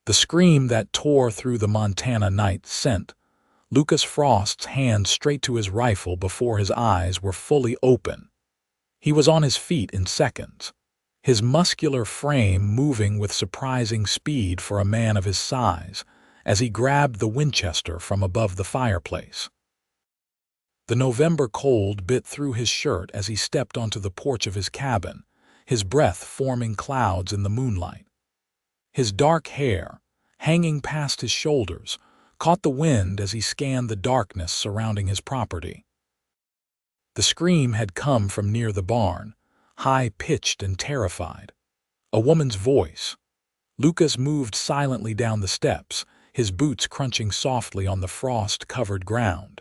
The scream that tore through the Montana night sent Lucas Frost's hand straight to his rifle before his eyes were fully open. He was on his feet in seconds, his muscular frame moving with surprising speed for a man of his size, as he grabbed the Winchester from above the fireplace. The November cold bit through his shirt as he stepped onto the porch of his cabin, his breath forming clouds in the moonlight. His dark hair, hanging past his shoulders, caught the wind as he scanned the darkness surrounding his property. The scream had come from near the barn, high-pitched and terrified. A woman's voice. Lucas moved silently down the steps, his boots crunching softly on the frost-covered ground.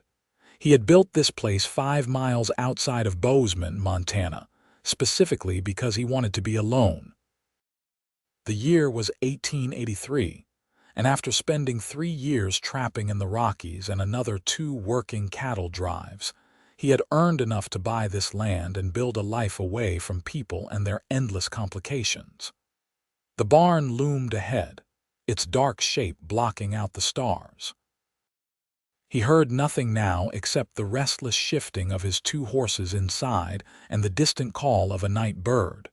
He had built this place 5 miles outside of Bozeman, Montana, specifically because he wanted to be alone. The year was 1883, and after spending 3 years trapping in the Rockies and another 2 working cattle drives, he had earned enough to buy this land and build a life away from people and their endless complications. The barn loomed ahead, its dark shape blocking out the stars. He heard nothing now except the restless shifting of his 2 horses inside and the distant call of a night bird.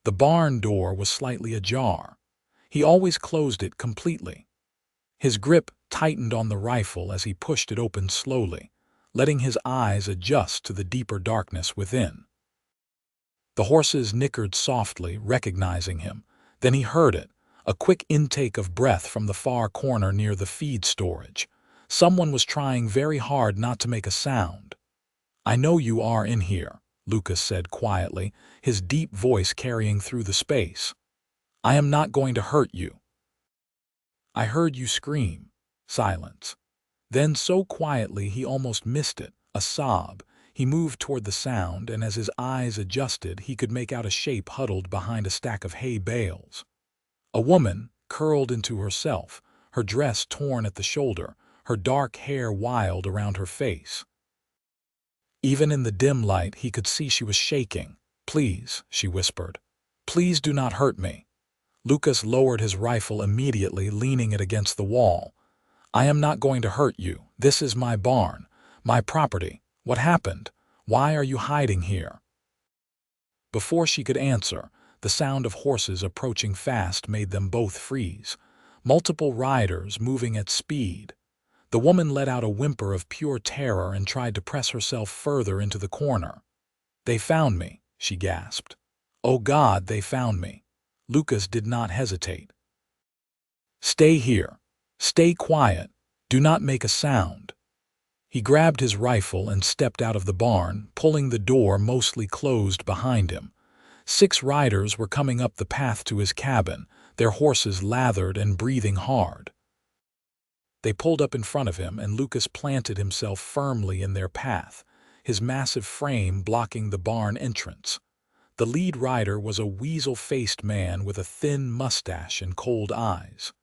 The barn door was slightly ajar. He always closed it completely. His grip tightened on the rifle as he pushed it open slowly, letting his eyes adjust to the deeper darkness within. The horses nickered softly, recognizing him. Then he heard it, a quick intake of breath from the far corner near the feed storage. Someone was trying very hard not to make a sound. "I know you are in here," Lucas said quietly, his deep voice carrying through the space. "I am not going to hurt you." "I heard you scream." Silence. Then so quietly he almost missed it, a sob. He moved toward the sound, and as his eyes adjusted, he could make out a shape huddled behind a stack of hay bales. A woman, curled into herself, her dress torn at the shoulder, her dark hair wild around her face. Even in the dim light, he could see she was shaking. "Please," she whispered. "Please do not hurt me." Lucas lowered his rifle immediately, leaning it against the wall. "I am not going to hurt you. This is my barn, my property. What happened? Why are you hiding here?" Before she could answer, the sound of horses approaching fast made them both freeze. Multiple riders moving at speed. The woman let out a whimper of pure terror and tried to press herself further into the corner. "They found me," she gasped. "Oh God, they found me." Lucas did not hesitate. "Stay here. Stay quiet. Do not make a sound." He grabbed his rifle and stepped out of the barn, pulling the door mostly closed behind him. 6 riders were coming up the path to his cabin, their horses lathered and breathing hard. They pulled up in front of him, and Lucas planted himself firmly in their path, his massive frame blocking the barn entrance. The lead rider was a weasel-faced man with a thin mustache and cold eyes.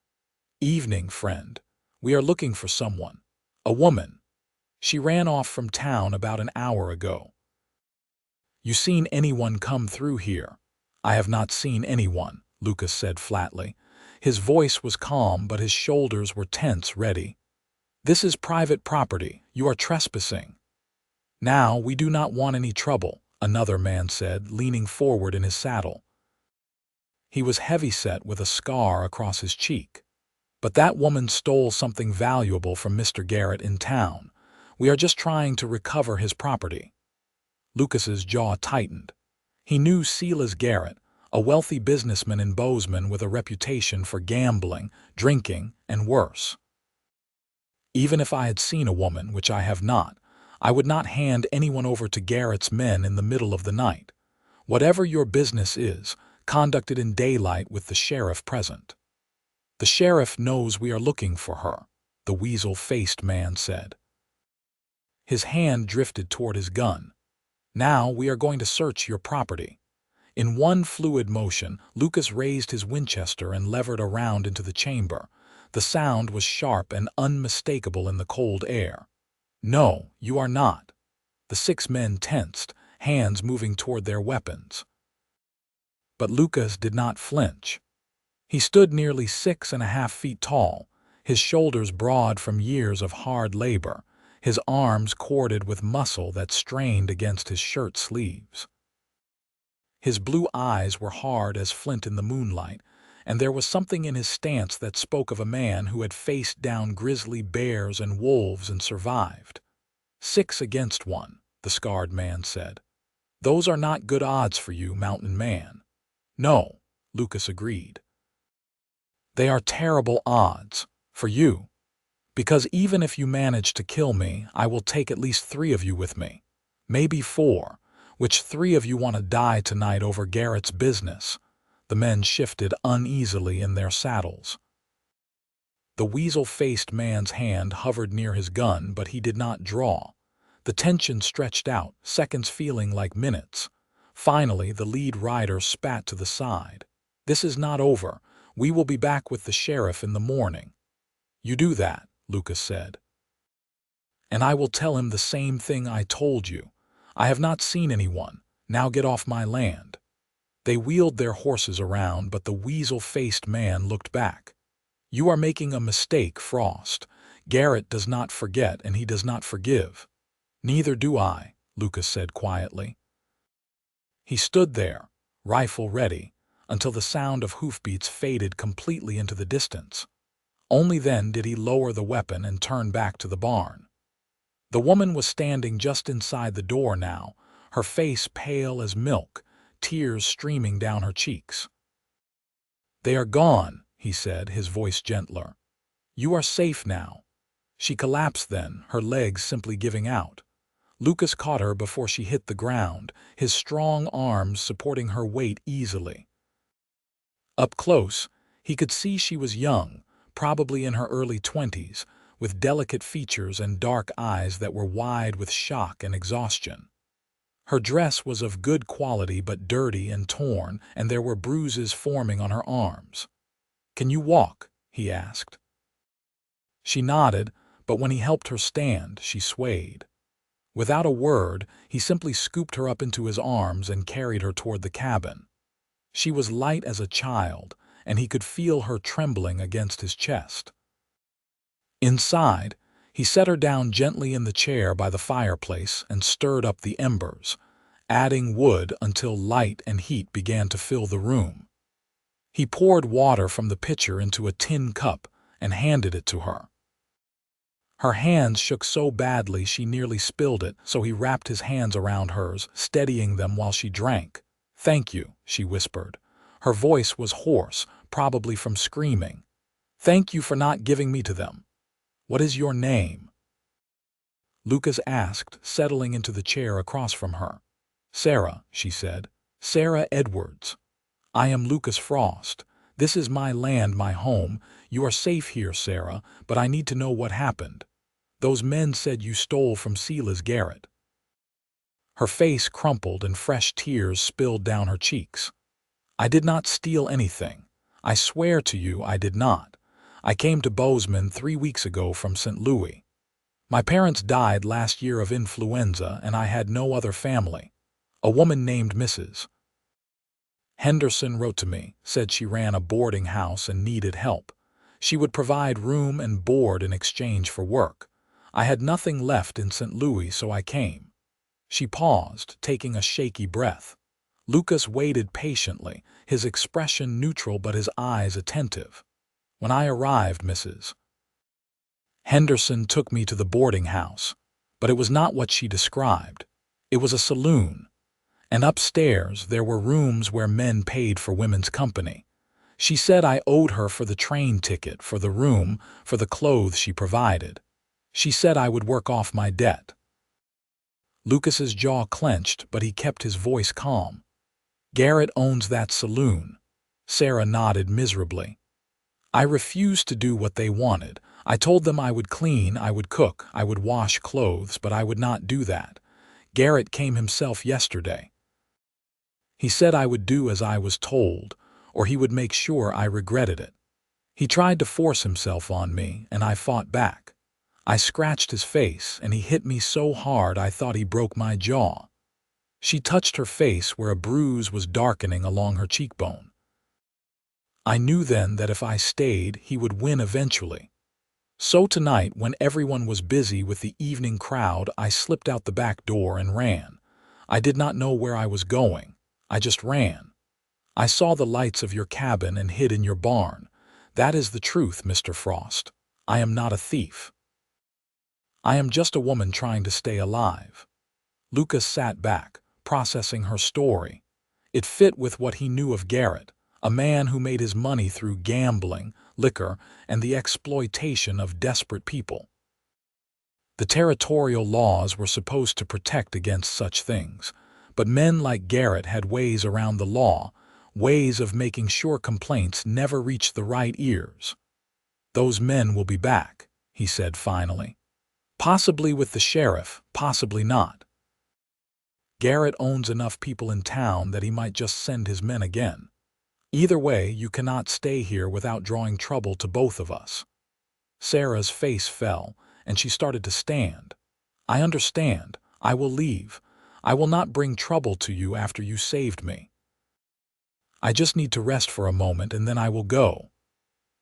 "Evening, friend. We are looking for someone. A woman. She ran off from town about an hour ago." "You seen anyone come through here?" "I have not seen anyone," Lucas said flatly. His voice was calm, but his shoulders were tense, ready. "This is private property. You are trespassing." "Now, we do not want any trouble," another man said, leaning forward in his saddle. He was heavy-set with a scar across his cheek. "But that woman stole something valuable from Mr. Garrett in town. We are just trying to recover his property." Lucas's jaw tightened. He knew Silas Garrett, a wealthy businessman in Bozeman with a reputation for gambling, drinking, and worse. "Even if I had seen a woman, which I have not, I would not hand anyone over to Garrett's men in the middle of the night. Whatever your business is, conduct it in daylight with the sheriff present." "The sheriff knows we are looking for her," the weasel-faced man said. His hand drifted toward his gun. "Now we are going to search your property." In one fluid motion, Lucas raised his Winchester and levered a round into the chamber. The sound was sharp and unmistakable in the cold air. "No, you are not." The 6 men tensed, hands moving toward their weapons. But Lucas did not flinch. He stood nearly 6.5 feet tall, his shoulders broad from years of hard labor, his arms corded with muscle that strained against his shirt sleeves. His blue eyes were hard as flint in the moonlight, and there was something in his stance that spoke of a man who had faced down grizzly bears and wolves and survived. 6 against 1, the scarred man said. Those are not good odds for you, mountain man. No, Lucas agreed. They are terrible odds, for you. Because even if you manage to kill me, I will take at least 3 of you with me. Maybe 4. Which 3 of you want to die tonight over Garrett's business? The men shifted uneasily in their saddles. The weasel-faced man's hand hovered near his gun, but he did not draw. The tension stretched out, seconds feeling like minutes. Finally, the lead rider spat to the side. This is not over. We will be back with the sheriff in the morning. You do that, Lucas said. And I will tell him the same thing I told you. I have not seen anyone. Now get off my land. They wheeled their horses around, but the weasel-faced man looked back. You are making a mistake, Frost. Garrett does not forget, and he does not forgive. Neither do I, Lucas said quietly. He stood there, rifle ready, until the sound of hoofbeats faded completely into the distance. Only then did he lower the weapon and turn back to the barn. The woman was standing just inside the door now, her face pale as milk, tears streaming down her cheeks. They are gone, he said, his voice gentler. You are safe now. She collapsed then, her legs simply giving out. Lucas caught her before she hit the ground, his strong arms supporting her weight easily. Up close, he could see she was young, probably in her early 20s, with delicate features and dark eyes that were wide with shock and exhaustion. Her dress was of good quality but dirty and torn, and there were bruises forming on her arms. Can you walk? He asked. She nodded, but when he helped her stand, she swayed. Without a word, he simply scooped her up into his arms and carried her toward the cabin. She was light as a child, and he could feel her trembling against his chest. Inside, he set her down gently in the chair by the fireplace and stirred up the embers, adding wood until light and heat began to fill the room. He poured water from the pitcher into a tin cup and handed it to her. Her hands shook so badly she nearly spilled it, so he wrapped his hands around hers, steadying them while she drank. Thank you, she whispered. Her voice was hoarse, probably from screaming. Thank you for not giving me to them. What is your name? Lucas asked, settling into the chair across from her. Sarah, she said. Sarah Edwards. I am Lucas Frost. This is my land, my home. You are safe here, Sarah, but I need to know what happened. Those men said you stole from Silas Garrett. Her face crumpled and fresh tears spilled down her cheeks. I did not steal anything. I swear to you I did not. I came to Bozeman 3 weeks ago from St. Louis. My parents died last year of influenza, and I had no other family. A woman named Mrs. Henderson wrote to me, said she ran a boarding house and needed help. She would provide room and board in exchange for work. I had nothing left in St. Louis, so I came. She paused, taking a shaky breath. Lucas waited patiently, his expression neutral but his eyes attentive. When I arrived, Mrs. Henderson took me to the boarding house, but it was not what she described. It was a saloon, and upstairs there were rooms where men paid for women's company. She said I owed her for the train ticket, for the room, for the clothes she provided. She said I would work off my debt. Lucas's jaw clenched, but he kept his voice calm. Garrett owns that saloon. Sarah nodded miserably. I refused to do what they wanted. I told them I would clean, I would cook, I would wash clothes, but I would not do that. Garrett came himself yesterday. He said I would do as I was told, or he would make sure I regretted it. He tried to force himself on me, and I fought back. I scratched his face, and he hit me so hard I thought he broke my jaw. She touched her face where a bruise was darkening along her cheekbone. I knew then that if I stayed, he would win eventually. So tonight, when everyone was busy with the evening crowd, I slipped out the back door and ran. I did not know where I was going. I just ran. I saw the lights of your cabin and hid in your barn. That is the truth, Mr. Frost. I am not a thief. I am just a woman trying to stay alive. Lucas sat back, processing her story. It fit with what he knew of Garrett, a man who made his money through gambling, liquor, and the exploitation of desperate people. The territorial laws were supposed to protect against such things, but men like Garrett had ways around the law, ways of making sure complaints never reached the right ears. "Those men will be back," he said finally. "Possibly with the sheriff, possibly not. Garrett owns enough people in town that he might just send his men again. Either way, you cannot stay here without drawing trouble to both of us." Sarah's face fell, and she started to stand. "I understand. I will leave. I will not bring trouble to you after you saved me. I just need to rest for a moment and then I will go."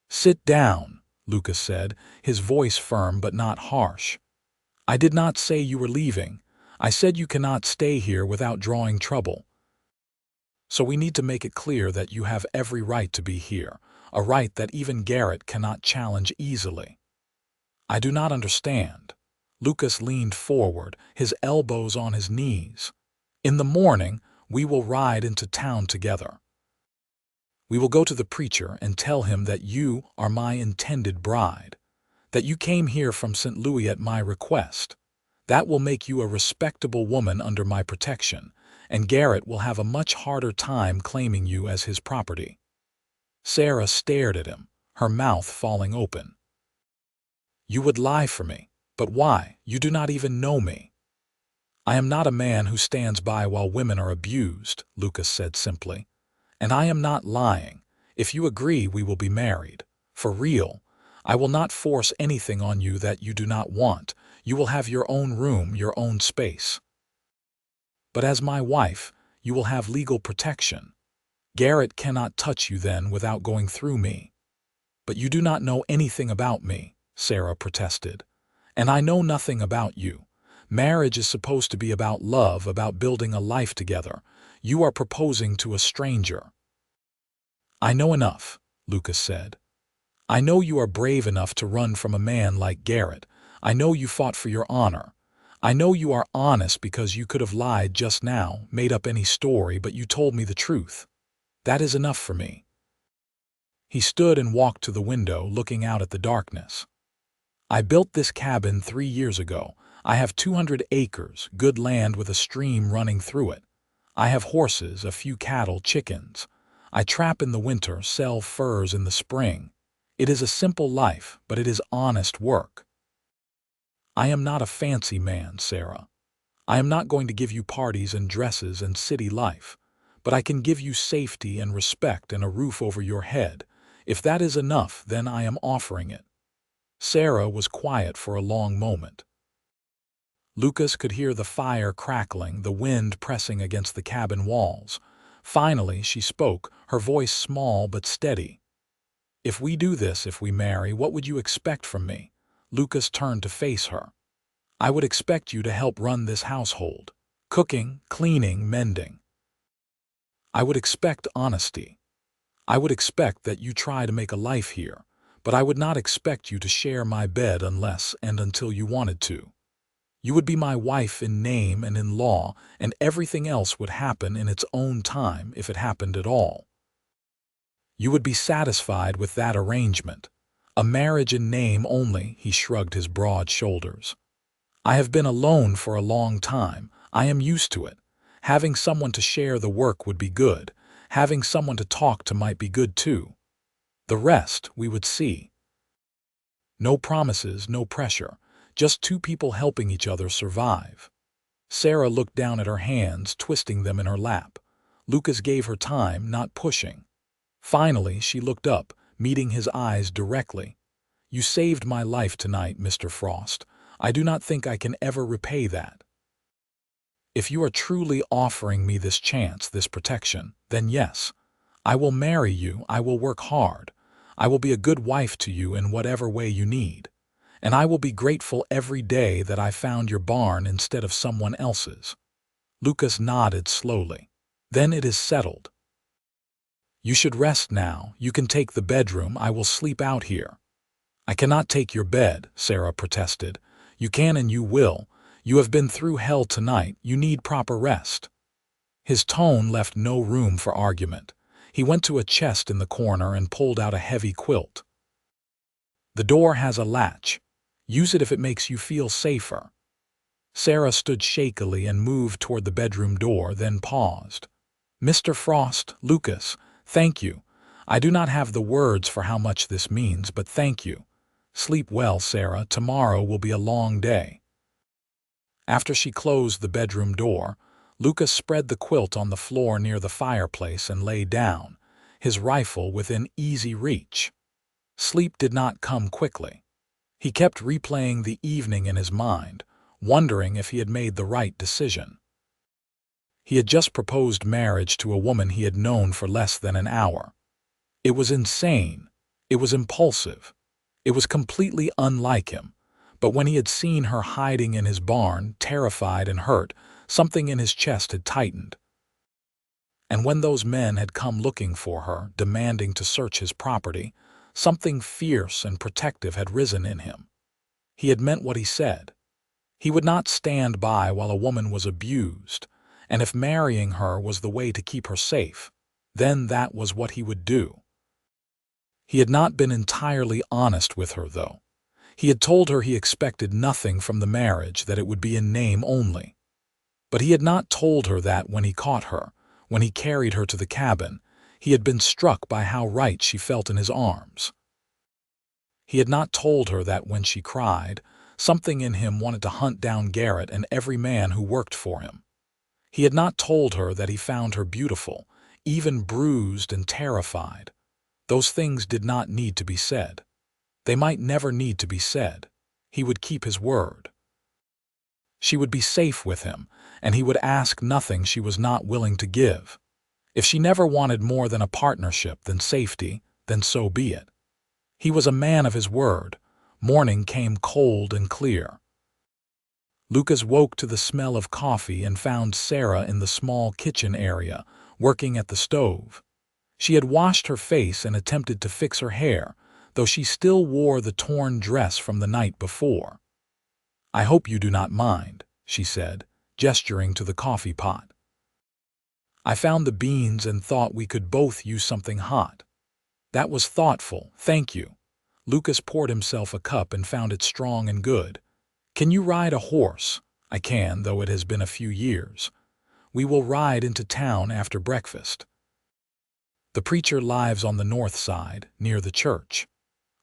"Sit down," Lucas said, his voice firm but not harsh. "I did not say you were leaving. I said you cannot stay here without drawing trouble. So we need to make it clear that you have every right to be here, a right that even Garrett cannot challenge easily." "I do not understand." Lucas leaned forward, his elbows on his knees. "In the morning, we will ride into town together. We will go to the preacher and tell him that you are my intended bride, that you came here from St. Louis at my request. That will make you a respectable woman under my protection, and Garrett will have a much harder time claiming you as his property." Sarah stared at him, her mouth falling open. "You would lie for me, but why? You do not even know me." "I am not a man who stands by while women are abused," Lucas said simply. "And I am not lying. If you agree, we will be married. For real. I will not force anything on you that you do not want. You will have your own room, your own space. But as my wife, you will have legal protection. Garrett cannot touch you then without going through me." "But you do not know anything about me," Sarah protested. "And I know nothing about you. Marriage is supposed to be about love, about building a life together. You are proposing to a stranger." "I know enough," Lucas said. "I know you are brave enough to run from a man like Garrett. I know you fought for your honor. I know you are honest because you could have lied just now, made up any story, but you told me the truth. That is enough for me." He stood and walked to the window, looking out at the darkness. "I built this cabin 3 years ago. I have 200 acres, good land with a stream running through it. I have horses, a few cattle, chickens. I trap in the winter, sell furs in the spring. It is a simple life, but it is honest work. I am not a fancy man, Sarah. I am not going to give you parties and dresses and city life, but I can give you safety and respect and a roof over your head. If that is enough, then I am offering it." Sarah was quiet for a long moment. Lucas could hear the fire crackling, the wind pressing against the cabin walls. Finally, she spoke, her voice small but steady. "If we do this, if we marry, what would you expect from me?" Lucas turned to face her. "I would expect you to help run this household. Cooking, cleaning, mending. I would expect honesty. I would expect that you try to make a life here, but I would not expect you to share my bed unless and until you wanted to. You would be my wife in name and in law, and everything else would happen in its own time if it happened at all. You would be satisfied with that arrangement. A marriage in name only," he shrugged his broad shoulders. "I have been alone for a long time. I am used to it. Having someone to share the work would be good. Having someone to talk to might be good too. The rest we would see. No promises, no pressure. Just two people helping each other survive." Sarah looked down at her hands, twisting them in her lap. Lucas gave her time, not pushing. Finally, she looked up, meeting his eyes directly. "You saved my life tonight, Mr. Frost. I do not think I can ever repay that. If you are truly offering me this chance, this protection, then yes, I will marry you, I will work hard, I will be a good wife to you in whatever way you need, and I will be grateful every day that I found your barn instead of someone else's." Lucas nodded slowly. "Then it is settled. You should rest now. You can take the bedroom. I will sleep out here." "I cannot take your bed," Sarah protested. "You can and you will. You have been through hell tonight. You need proper rest." His tone left no room for argument. He went to a chest in the corner and pulled out a heavy quilt. "The door has a latch. Use it if it makes you feel safer." Sarah stood shakily and moved toward the bedroom door, then paused. "Mr. Frost, Lucas, thank you. I do not have the words for how much this means, but thank you. Sleep well, Sarah. Tomorrow will be a long day." After she closed the bedroom door, Lucas spread the quilt on the floor near the fireplace and lay down, his rifle within easy reach. Sleep did not come quickly. He kept replaying the evening in his mind, wondering if he had made the right decision. He had just proposed marriage to a woman he had known for less than an hour. It was insane. It was impulsive. It was completely unlike him. But when he had seen her hiding in his barn, terrified and hurt, something in his chest had tightened. And when those men had come looking for her, demanding to search his property, something fierce and protective had risen in him. He had meant what he said. He would not stand by while a woman was abused, and if marrying her was the way to keep her safe, then that was what he would do. He had not been entirely honest with her, though. He had told her he expected nothing from the marriage, that it would be in name only. But he had not told her that when he caught her, when he carried her to the cabin, he had been struck by how right she felt in his arms. He had not told her that when she cried, something in him wanted to hunt down Garrett and every man who worked for him. He had not told her that he found her beautiful, even bruised and terrified. Those things did not need to be said. They might never need to be said. He would keep his word. She would be safe with him, and he would ask nothing she was not willing to give. If she never wanted more than a partnership, than safety, then so be it. He was a man of his word. Morning came cold and clear. Lucas woke to the smell of coffee and found Sarah in the small kitchen area, working at the stove. She had washed her face and attempted to fix her hair, though she still wore the torn dress from the night before. "I hope you do not mind," she said, gesturing to the coffee pot. "I found the beans and thought we could both use something hot." "That was thoughtful, thank you." Lucas poured himself a cup and found it strong and good. "Can you ride a horse?" "I can, though it has been a few years." "We will ride into town after breakfast. The preacher lives on the north side, near the church.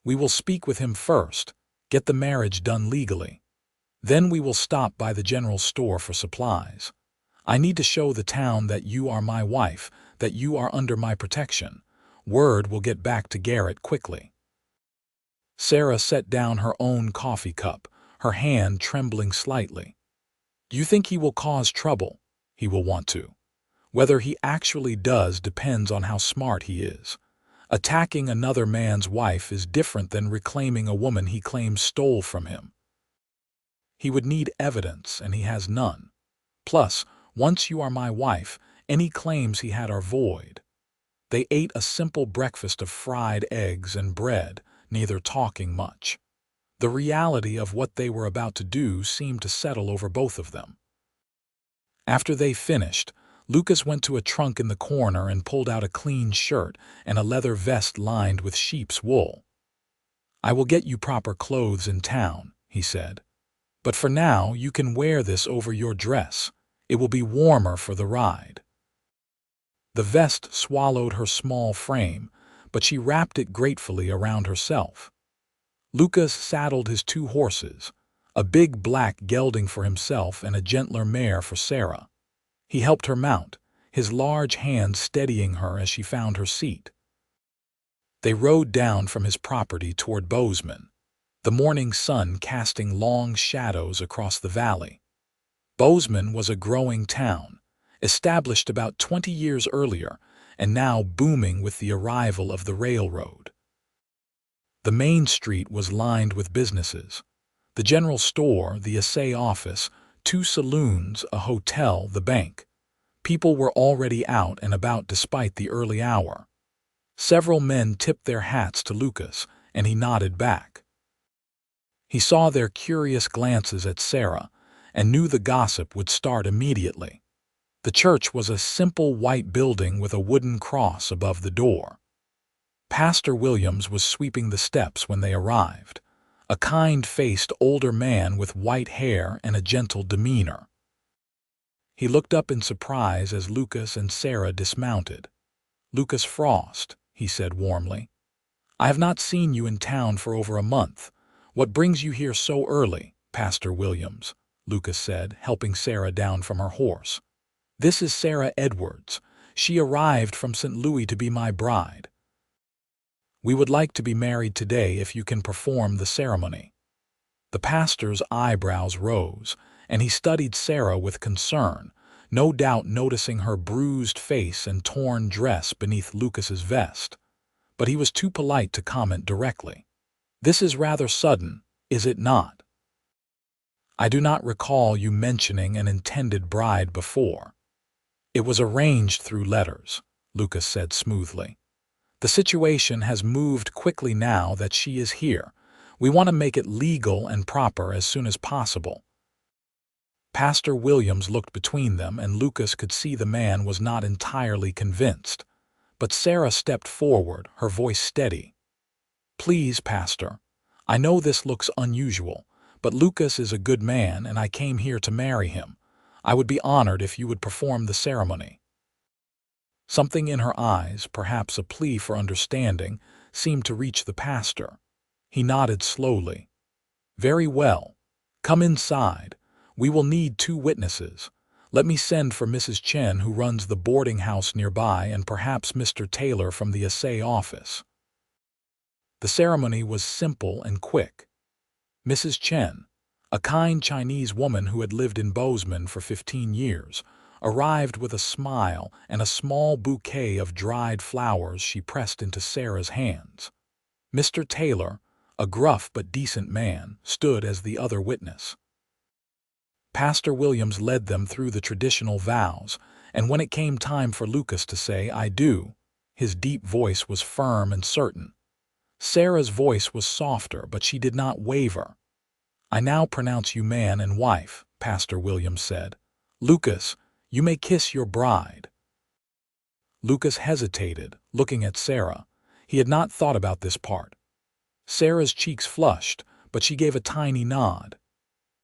We will speak with him first, get the marriage done legally. Then we will stop by the general store for supplies. I need to show the town that you are my wife, that you are under my protection. Word will get back to Garrett quickly." Sarah set down her own coffee cup, her hand trembling slightly. "Do you think he will cause trouble?" "He will want to. Whether he actually does depends on how smart he is. Attacking another man's wife is different than reclaiming a woman he claims stole from him. He would need evidence, and he has none. Plus, once you are my wife, any claims he had are void." They ate a simple breakfast of fried eggs and bread, neither talking much. The reality of what they were about to do seemed to settle over both of them. After they finished, Lucas went to a trunk in the corner and pulled out a clean shirt and a leather vest lined with sheep's wool. "I will get you proper clothes in town," he said. "But for now, you can wear this over your dress. It will be warmer for the ride." The vest swallowed her small frame, but she wrapped it gratefully around herself. Lucas saddled his 2 horses, a big black gelding for himself and a gentler mare for Sarah. He helped her mount, his large hand steadying her as she found her seat. They rode down from his property toward Bozeman, the morning sun casting long shadows across the valley. Bozeman was a growing town, established about 20 years earlier, and now booming with the arrival of the railroad. The main street was lined with businesses. The general store, the assay office, 2 saloons, a hotel, the bank. People were already out and about despite the early hour. Several men tipped their hats to Lucas, and he nodded back. He saw their curious glances at Sarah and knew the gossip would start immediately. The church was a simple white building with a wooden cross above the door. Pastor Williams was sweeping the steps when they arrived, a kind-faced older man with white hair and a gentle demeanor. He looked up in surprise as Lucas and Sarah dismounted. "Lucas Frost," he said warmly. "I have not seen you in town for over a month. What brings you here so early, Pastor Williams?" Lucas said, helping Sarah down from her horse. "This is Sarah Edwards. She arrived from St. Louis to be my bride. We would like to be married today if you can perform the ceremony." The pastor's eyebrows rose, and he studied Sarah with concern, no doubt noticing her bruised face and torn dress beneath Lucas's vest. But he was too polite to comment directly. "This is rather sudden, is it not? I do not recall you mentioning an intended bride before." "It was arranged through letters," Lucas said smoothly. "The situation has moved quickly now that she is here. We want to make it legal and proper as soon as possible." Pastor Williams looked between them, and Lucas could see the man was not entirely convinced. But Sarah stepped forward, her voice steady. "Please, Pastor, I know this looks unusual, but Lucas is a good man and I came here to marry him. I would be honored if you would perform the ceremony." Something in her eyes, perhaps a plea for understanding, seemed to reach the pastor. He nodded slowly. "Very well. Come inside. We will need 2 witnesses. Let me send for Mrs. Chen, who runs the boarding house nearby, and perhaps Mr. Taylor from the assay office." The ceremony was simple and quick. Mrs. Chen, a kind Chinese woman who had lived in Bozeman for 15 years, arrived with a smile and a small bouquet of dried flowers she pressed into Sarah's hands. Mr. Taylor, a gruff but decent man, stood as the other witness. Pastor Williams led them through the traditional vows, and when it came time for Lucas to say, "I do," his deep voice was firm and certain. Sarah's voice was softer, but she did not waver. "I now pronounce you man and wife," Pastor Williams said. "Lucas, you may kiss your bride." Lucas hesitated, looking at Sarah. He had not thought about this part. Sarah's cheeks flushed, but she gave a tiny nod.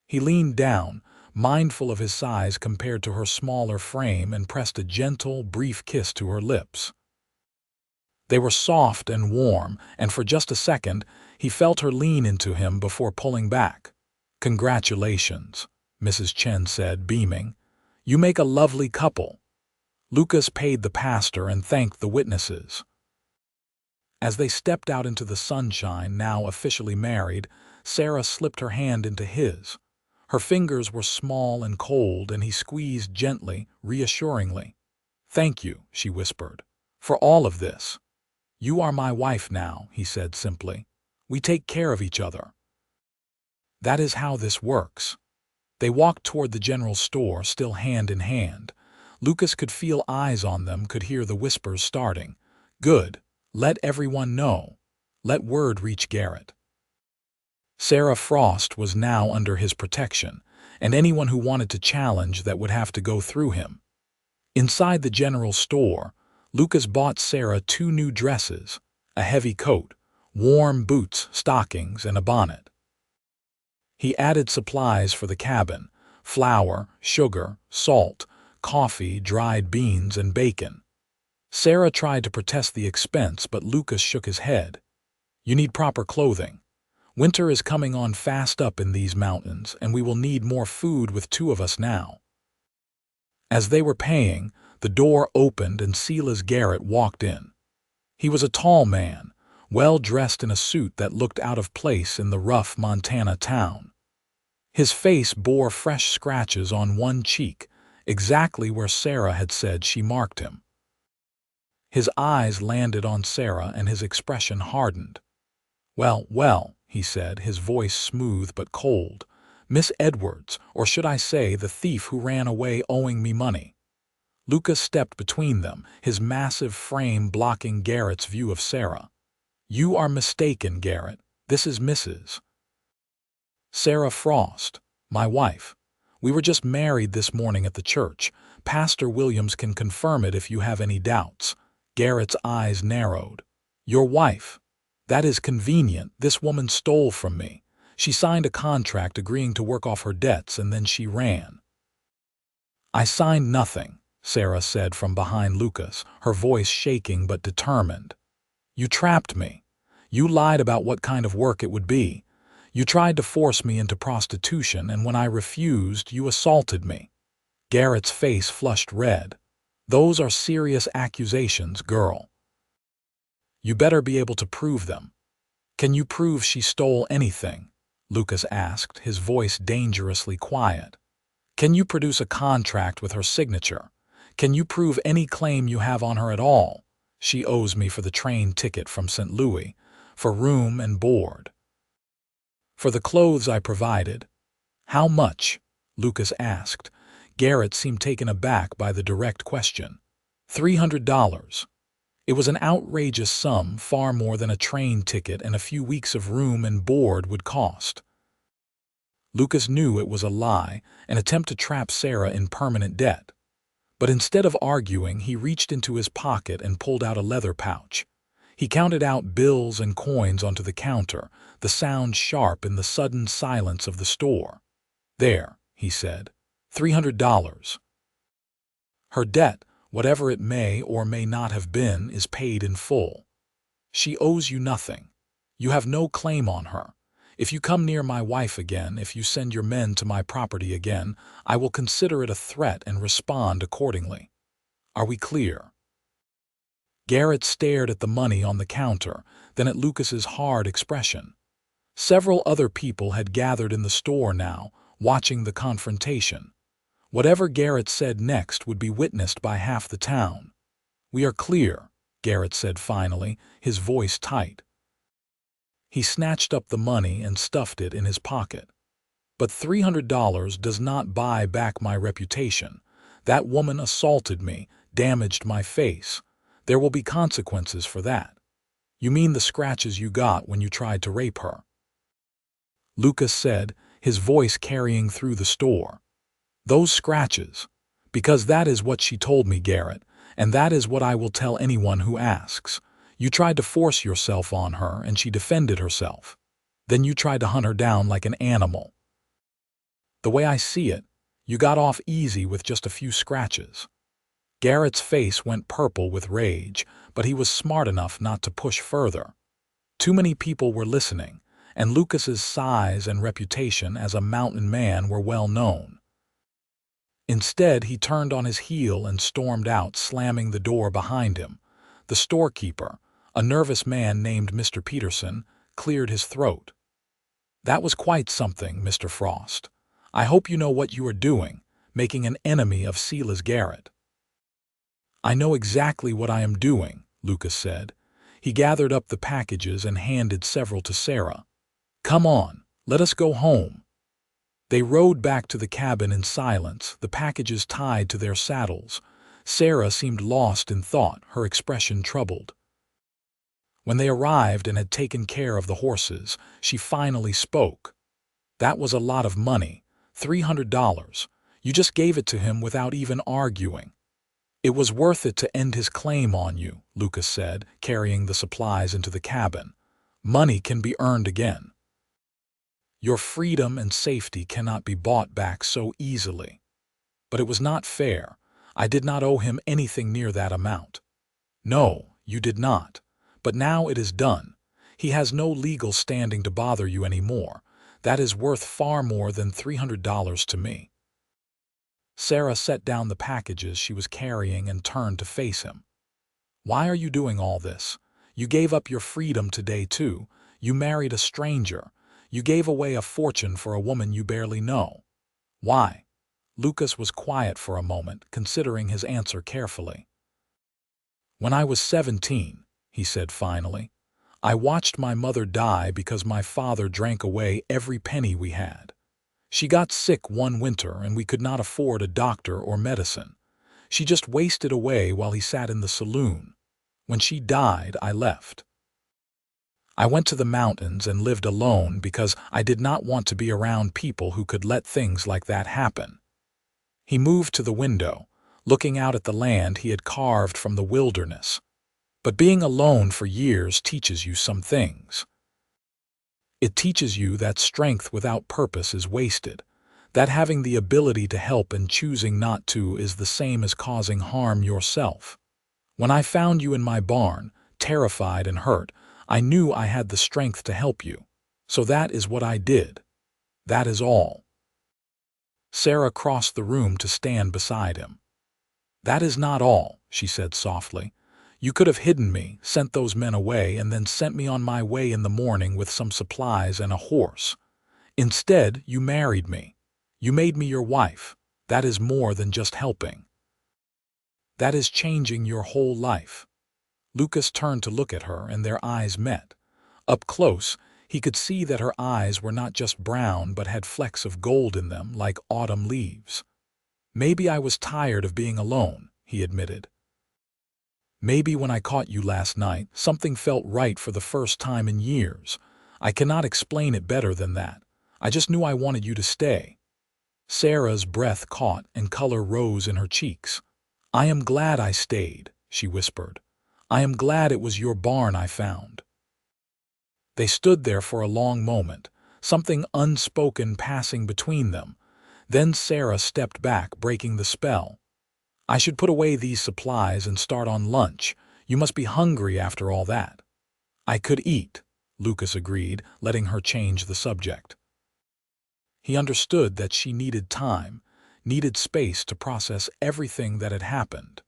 He leaned down, mindful of his size compared to her smaller frame, and pressed a gentle, brief kiss to her lips. They were soft and warm, and for just a second, he felt her lean into him before pulling back. "Congratulations," Mrs. Chen said, beaming. "You make a lovely couple." Lucas paid the pastor and thanked the witnesses. As they stepped out into the sunshine, now officially married, Sarah slipped her hand into his. Her fingers were small and cold, and he squeezed gently, reassuringly. "Thank you," she whispered, "for all of this." "You are my wife now," he said simply. "We take care of each other." That is how this works. They walked toward the general store, still hand in hand. Lucas could feel eyes on them, could hear the whispers starting. "Good. Let everyone know. Let word reach Garrett." Sarah Frost was now under his protection, and anyone who wanted to challenge that would have to go through him. Inside the general store, Lucas bought Sarah 2 new dresses, a heavy coat, warm boots, stockings, and a bonnet. He added supplies for the cabin: flour, sugar, salt, coffee, dried beans, and bacon. Sarah tried to protest the expense, but Lucas shook his head. "You need proper clothing. Winter is coming on fast up in these mountains, and we will need more food with 2 of us now." As they were paying, the door opened and Silas Garrett walked in. He was a tall man, well dressed in a suit that looked out of place in the rough Montana town. His face bore fresh scratches on one cheek, exactly where Sarah had said she marked him. His eyes landed on Sarah and his expression hardened. "Well, well," he said, his voice smooth but cold. "Miss Edwards, or should I say the thief who ran away owing me money." Lucas stepped between them, his massive frame blocking Garrett's view of Sarah. "You are mistaken, Garrett. This is Mrs. Sarah Frost, my wife. We were just married this morning at the church. Pastor Williams can confirm it if you have any doubts." Garrett's eyes narrowed. "Your wife? That is convenient. This woman stole from me. She signed a contract agreeing to work off her debts, and then she ran." "I signed nothing," Sarah said from behind Lucas, her voice shaking but determined. "You trapped me. You lied about what kind of work it would be. You tried to force me into prostitution, and when I refused, you assaulted me." Garrett's face flushed red. "Those are serious accusations, girl. You better be able to prove them." "Can you prove she stole anything?" Lucas asked, his voice dangerously quiet. "Can you produce a contract with her signature? Can you prove any claim you have on her at all? She owes me for the train ticket from St. Louis, for room and board, for the clothes I provided." "How much?" Lucas asked. Garrett seemed taken aback by the direct question. $300. It was an outrageous sum, far more than a train ticket and a few weeks of room and board would cost. Lucas knew it was a lie, an attempt to trap Sarah in permanent debt. But instead of arguing, he reached into his pocket and pulled out a leather pouch. He counted out bills and coins onto the counter, the sound sharp in the sudden silence of the store. "There," he said, $300. Her debt, whatever it may or may not have been, is paid in full. She owes you nothing. You have no claim on her. If you come near my wife again, if you send your men to my property again, I will consider it a threat and respond accordingly. Are we clear?" Garrett stared at the money on the counter, then at Lucas's hard expression. Several other people had gathered in the store now, watching the confrontation. Whatever Garrett said next would be witnessed by half the town. "We are clear," Garrett said finally, his voice tight. He snatched up the money and stuffed it in his pocket. "But $300 does not buy back my reputation. That woman assaulted me, damaged my face. There will be consequences for that." "You mean the scratches you got when you tried to rape her?" Lucas said, his voice carrying through the store. "Those scratches. Because that is what she told me, Garrett, and that is what I will tell anyone who asks. You tried to force yourself on her, and she defended herself. Then you tried to hunt her down like an animal. The way I see it, you got off easy with just a few scratches." Garrett's face went purple with rage, but he was smart enough not to push further. Too many people were listening, and Lucas's size and reputation as a mountain man were well known. Instead, he turned on his heel and stormed out, slamming the door behind him. The storekeeper, a nervous man named Mr. Peterson, cleared his throat. "That was quite something, Mr. Frost. I hope you know what you are doing, making an enemy of Silas Garrett." "I know exactly what I am doing," Lucas said. He gathered up the packages and handed several to Sarah. "Come on, let us go home." They rode back to the cabin in silence, the packages tied to their saddles. Sarah seemed lost in thought, her expression troubled. When they arrived and had taken care of the horses, she finally spoke. "That was a lot of money, $300. You just gave it to him without even arguing." "It was worth it to end his claim on you," Lucas said, carrying the supplies into the cabin. "Money can be earned again. Your freedom and safety cannot be bought back so easily." "But it was not fair. I did not owe him anything near that amount." "No, you did not. But now it is done. He has no legal standing to bother you anymore. That is worth far more than $300 to me." Sarah set down the packages she was carrying and turned to face him. "Why are you doing all this? You gave up your freedom today, too. You married a stranger. You gave away a fortune for a woman you barely know. Why?" Lucas was quiet for a moment, considering his answer carefully. "When I was 17, he said finally, "I watched my mother die because my father drank away every penny we had. She got sick one winter and we could not afford a doctor or medicine. She just wasted away while he sat in the saloon. When she died, I left. I went to the mountains and lived alone because I did not want to be around people who could let things like that happen." He moved to the window, looking out at the land he had carved from the wilderness. "But being alone for years teaches you some things. It teaches you that strength without purpose is wasted, that having the ability to help and choosing not to is the same as causing harm yourself. When I found you in my barn, terrified and hurt, I knew I had the strength to help you. So that is what I did. That is all." Sarah crossed the room to stand beside him. "That is not all," she said softly. "You could have hidden me, sent those men away, and then sent me on my way in the morning with some supplies and a horse. Instead, you married me. You made me your wife. That is more than just helping. That is changing your whole life." Lucas turned to look at her, and their eyes met. Up close, he could see that her eyes were not just brown but had flecks of gold in them like autumn leaves. "Maybe I was tired of being alone," he admitted. "Maybe when I caught you last night, something felt right for the first time in years. I cannot explain it better than that. I just knew I wanted you to stay." Sarah's breath caught and color rose in her cheeks. "I am glad I stayed," she whispered. "I am glad it was your barn I found." They stood there for a long moment, something unspoken passing between them. Then Sarah stepped back, breaking the spell. "I should put away these supplies and start on lunch. You must be hungry after all that." "I could eat," Lucas agreed, letting her change the subject. He understood that she needed time, needed space to process everything that had happened.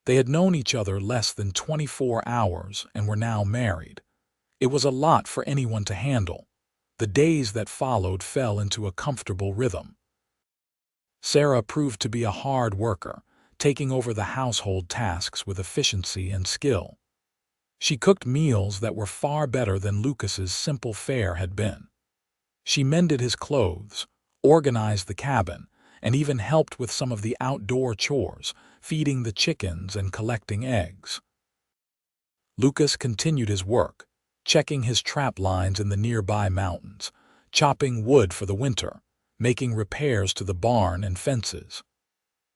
They had known each other less than 24 hours and were now married. It was a lot for anyone to handle. The days that followed fell into a comfortable rhythm. Sarah proved to be a hard worker, taking over the household tasks with efficiency and skill. She cooked meals that were far better than Lucas's simple fare had been. She mended his clothes, organized the cabin, and even helped with some of the outdoor chores, feeding the chickens and collecting eggs. Lucas continued his work, checking his trap lines in the nearby mountains, chopping wood for the winter, making repairs to the barn and fences.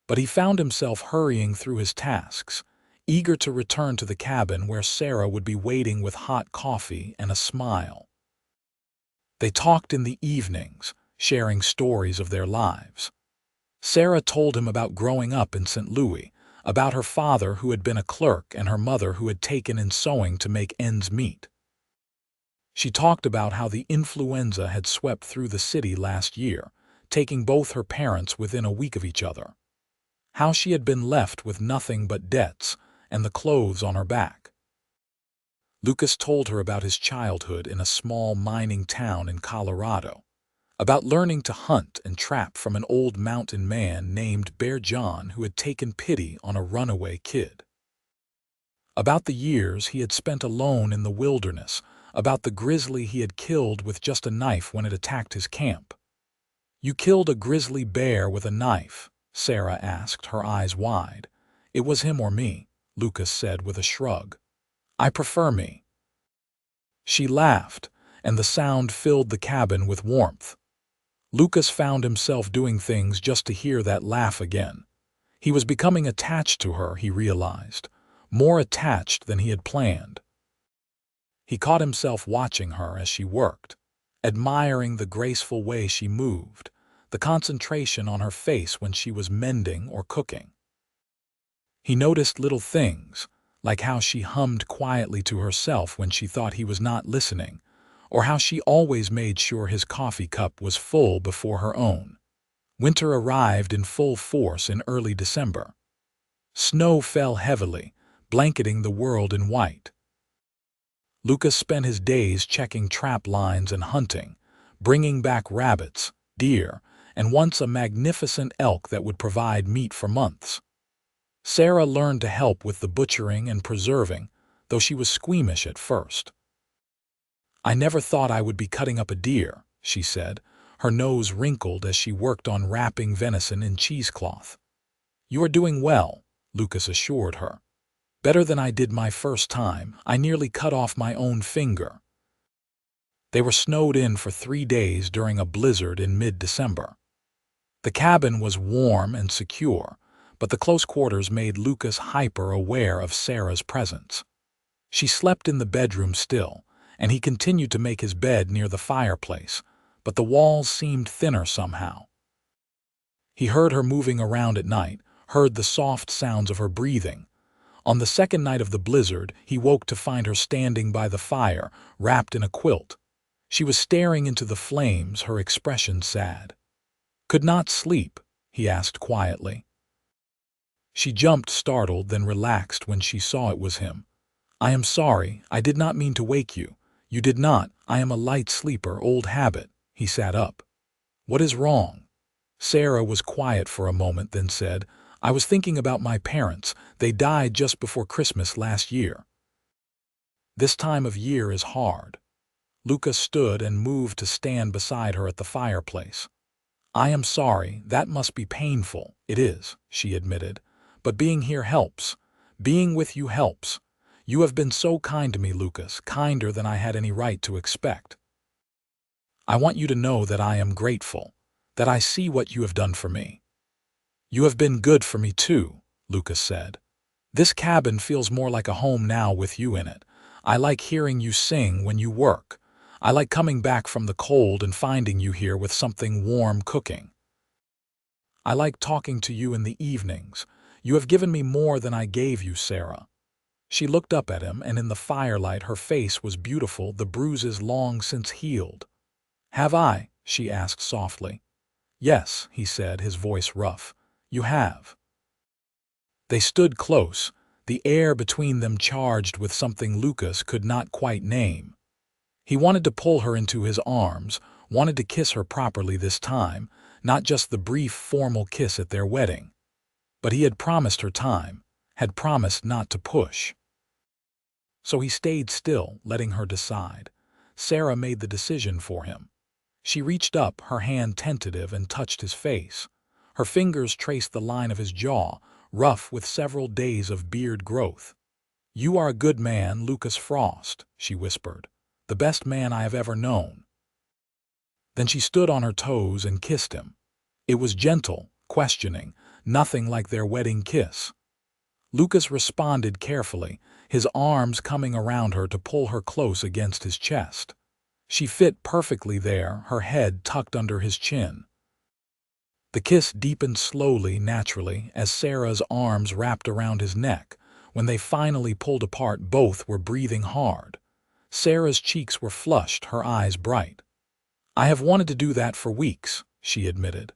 But he found himself hurrying through his tasks, eager to return to the cabin where Sarah would be waiting with hot coffee and a smile. They talked in the evenings, sharing stories of their lives. Sarah told him about growing up in St. Louis, about her father who had been a clerk and her mother who had taken in sewing to make ends meet. She talked about how the influenza had swept through the city last year, taking both her parents within a week of each other. How she had been left with nothing but debts and the clothes on her back. Lucas told her about his childhood in a small mining town in Colorado, about learning to hunt and trap from an old mountain man named Bear John who had taken pity on a runaway kid. About the years he had spent alone in the wilderness, about the grizzly he had killed with just a knife when it attacked his camp. "You killed a grizzly bear with a knife?" Sarah asked, her eyes wide. "It was him or me," Lucas said with a shrug. "I prefer me." She laughed, and the sound filled the cabin with warmth. Lucas found himself doing things just to hear that laugh again. He was becoming attached to her, he realized, more attached than he had planned. He caught himself watching her as she worked, admiring the graceful way she moved, the concentration on her face when she was mending or cooking. He noticed little things, like how she hummed quietly to herself when she thought he was not listening, or how she always made sure his coffee cup was full before her own. Winter arrived in full force in early December. Snow fell heavily, blanketing the world in white. Lucas spent his days checking trap lines and hunting, bringing back rabbits, deer, and once a magnificent elk that would provide meat for months. Sarah learned to help with the butchering and preserving, though she was squeamish at first. "I never thought I would be cutting up a deer," she said, her nose wrinkled as she worked on wrapping venison in cheesecloth. "You are doing well," Lucas assured her. "Better than I did my first time. I nearly cut off my own finger." They were snowed in for 3 days during a blizzard in mid-December. The cabin was warm and secure, but the close quarters made Lucas hyper-aware of Sarah's presence. She slept in the bedroom still, and he continued to make his bed near the fireplace, but the walls seemed thinner somehow. He heard her moving around at night, heard the soft sounds of her breathing. On the second night of the blizzard, he woke to find her standing by the fire, wrapped in a quilt. She was staring into the flames, her expression sad. "Could not sleep?" he asked quietly. She jumped, startled, then relaxed when she saw it was him. "I am sorry. I did not mean to wake you." "You did not. I am a light sleeper, old habit." He sat up. "What is wrong?" Sarah was quiet for a moment, then said, "I was thinking about my parents. They died just before Christmas last year." "This time of year is hard." Lucas stood and moved to stand beside her at the fireplace. "I am sorry. That must be painful." "It is," she admitted. "But being here helps. Being with you helps. You have been so kind to me, Lucas, kinder than I had any right to expect. I want you to know that I am grateful, that I see what you have done for me." "You have been good for me too," Lucas said. "This cabin feels more like a home now with you in it. I like hearing you sing when you work. I like coming back from the cold and finding you here with something warm cooking. I like talking to you in the evenings. You have given me more than I gave you, Sarah." She looked up at him, and in the firelight her face was beautiful, the bruises long since healed. "Have I?" she asked softly. "Yes," he said, his voice rough. "You have." They stood close, the air between them charged with something Lucas could not quite name. He wanted to pull her into his arms, wanted to kiss her properly this time, not just the brief formal kiss at their wedding. But he had promised her time, had promised not to push. So he stayed still, letting her decide. Sarah made the decision for him. She reached up, her hand tentative, and touched his face. Her fingers traced the line of his jaw, rough with several days of beard growth. "You are a good man, Lucas Frost," she whispered. "The best man I have ever known." Then she stood on her toes and kissed him. It was gentle, questioning, nothing like their wedding kiss. Lucas responded carefully, his arms coming around her to pull her close against his chest. She fit perfectly there, her head tucked under his chin. The kiss deepened slowly, naturally, as Sarah's arms wrapped around his neck. When they finally pulled apart, both were breathing hard. Sarah's cheeks were flushed, her eyes bright. "I have wanted to do that for weeks," she admitted.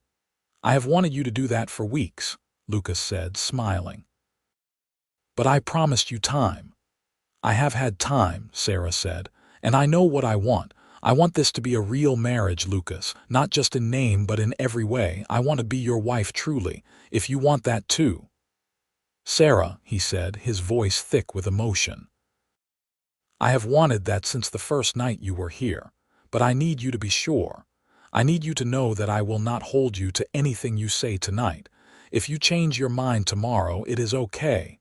"I have wanted you to do that for weeks," Lucas said, smiling. "But I promised you time." "I have had time," Sarah said, "and I know what I want. I want this to be a real marriage, Lucas, not just in name but in every way. I want to be your wife truly, if you want that too." "Sarah," he said, his voice thick with emotion, "I have wanted that since the first night you were here, but I need you to be sure. I need you to know that I will not hold you to anything you say tonight. If you change your mind tomorrow, it is okay."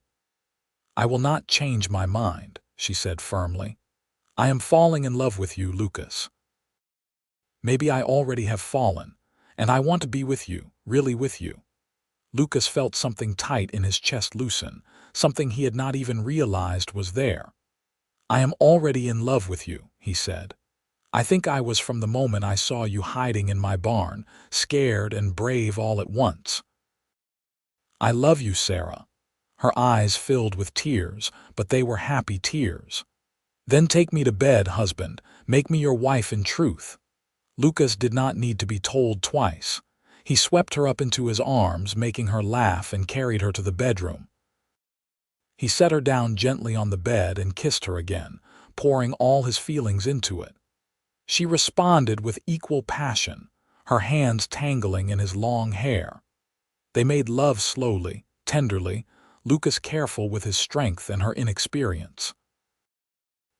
"I will not change my mind," she said firmly. "I am falling in love with you, Lucas. Maybe I already have fallen, and I want to be with you, really with you." Lucas felt something tight in his chest loosen, something he had not even realized was there. "I am already in love with you," he said. "I think I was from the moment I saw you hiding in my barn, scared and brave all at once. I love you, Sarah." Her eyes filled with tears, but they were happy tears. "Then take me to bed, husband. Make me your wife in truth." Lucas did not need to be told twice. He swept her up into his arms, making her laugh, and carried her to the bedroom. He set her down gently on the bed and kissed her again, pouring all his feelings into it. She responded with equal passion, her hands tangling in his long hair. They made love slowly, tenderly. Lucas careful with his strength and her inexperience.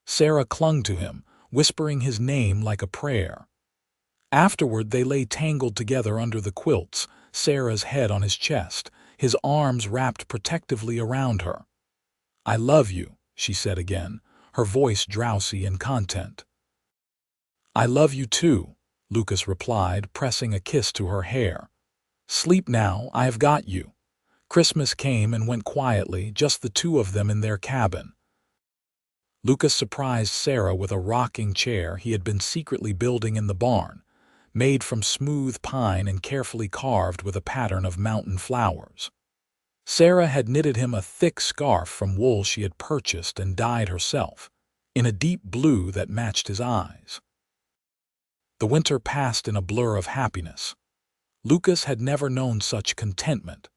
Sarah clung to him, whispering his name like a prayer. Afterward they lay tangled together under the quilts, Sarah's head on his chest, his arms wrapped protectively around her. "I love you," she said again, her voice drowsy and content. "I love you too," Lucas replied, pressing a kiss to her hair. "Sleep now, I have got you." Christmas came and went quietly, just the two of them in their cabin. Lucas surprised Sarah with a rocking chair he had been secretly building in the barn, made from smooth pine and carefully carved with a pattern of mountain flowers. Sarah had knitted him a thick scarf from wool she had purchased and dyed herself, in a deep blue that matched his eyes. The winter passed in a blur of happiness. Lucas had never known such contentment.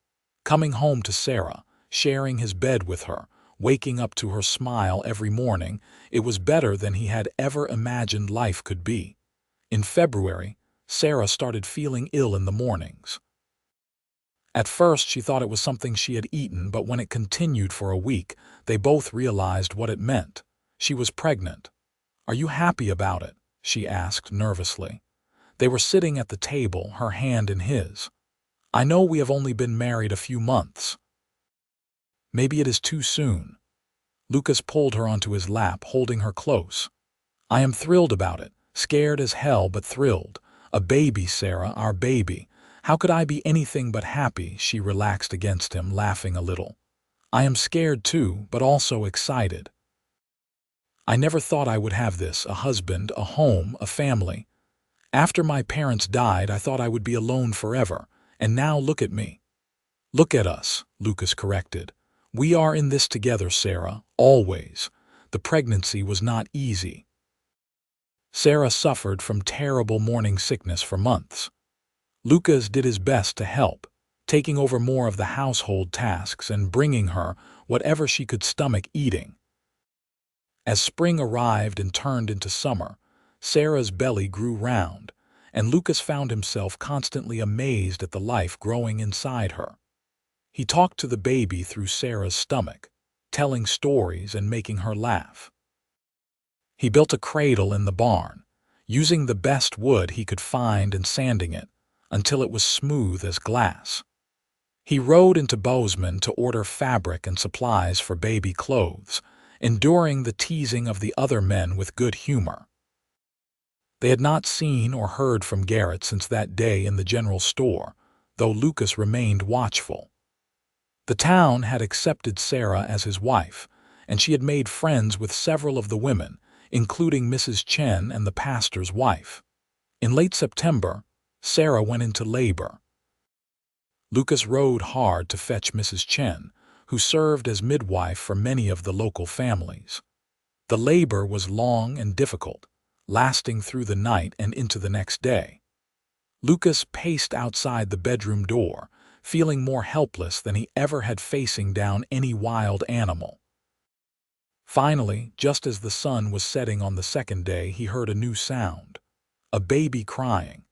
Coming home to Sarah, sharing his bed with her, waking up to her smile every morning, it was better than he had ever imagined life could be. In February, Sarah started feeling ill in the mornings. At first she thought it was something she had eaten, but when it continued for a week, they both realized what it meant. She was pregnant. "Are you happy about it?" she asked nervously. They were sitting at the table, her hand in his. "I know we have only been married a few months. Maybe it is too soon." Lucas pulled her onto his lap, holding her close. "I am thrilled about it, scared as hell but thrilled. A baby, Sarah, our baby. How could I be anything but happy?" She relaxed against him, laughing a little. "I am scared too, but also excited. I never thought I would have this, a husband, a home, a family. After my parents died, I thought I would be alone forever, and now look at me." "Look at us," Lucas corrected. "We are in this together, Sarah, always." The pregnancy was not easy. Sarah suffered from terrible morning sickness for months. Lucas did his best to help, taking over more of the household tasks and bringing her whatever she could stomach eating. As spring arrived and turned into summer, Sarah's belly grew round, and Lucas found himself constantly amazed at the life growing inside her. He talked to the baby through Sarah's stomach, telling stories and making her laugh. He built a cradle in the barn, using the best wood he could find and sanding it until it was smooth as glass. He rode into Bozeman to order fabric and supplies for baby clothes, enduring the teasing of the other men with good humor. They had not seen or heard from Garrett since that day in the general store, though Lucas remained watchful. The town had accepted Sarah as his wife, and she had made friends with several of the women, including Mrs. Chen and the pastor's wife. In late September, Sarah went into labor. Lucas rode hard to fetch Mrs. Chen, who served as midwife for many of the local families. The labor was long and difficult, lasting through the night and into the next day. Lucas paced outside the bedroom door, feeling more helpless than he ever had facing down any wild animal. Finally, just as the sun was setting on the second day, he heard a new sound. A baby crying.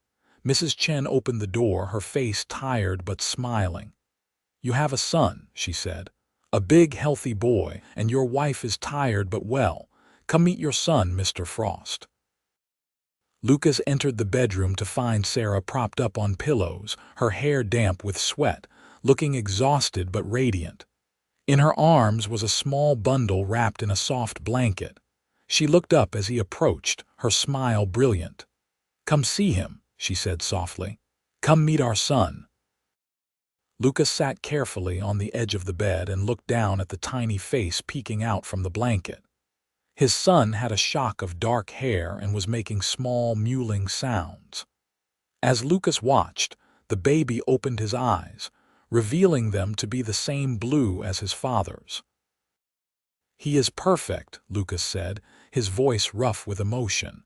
Mrs. Chen opened the door, her face tired but smiling. "You have a son," she said. "A big, healthy boy, and your wife is tired but well. Come meet your son, Mr. Frost." Lucas entered the bedroom to find Sarah propped up on pillows, her hair damp with sweat, looking exhausted but radiant. In her arms was a small bundle wrapped in a soft blanket. She looked up as he approached, her smile brilliant. "Come see him," she said softly. "Come meet our son." Lucas sat carefully on the edge of the bed and looked down at the tiny face peeking out from the blanket. His son had a shock of dark hair and was making small, mewling sounds. As Lucas watched, the baby opened his eyes, revealing them to be the same blue as his father's. "He is perfect," Lucas said, his voice rough with emotion.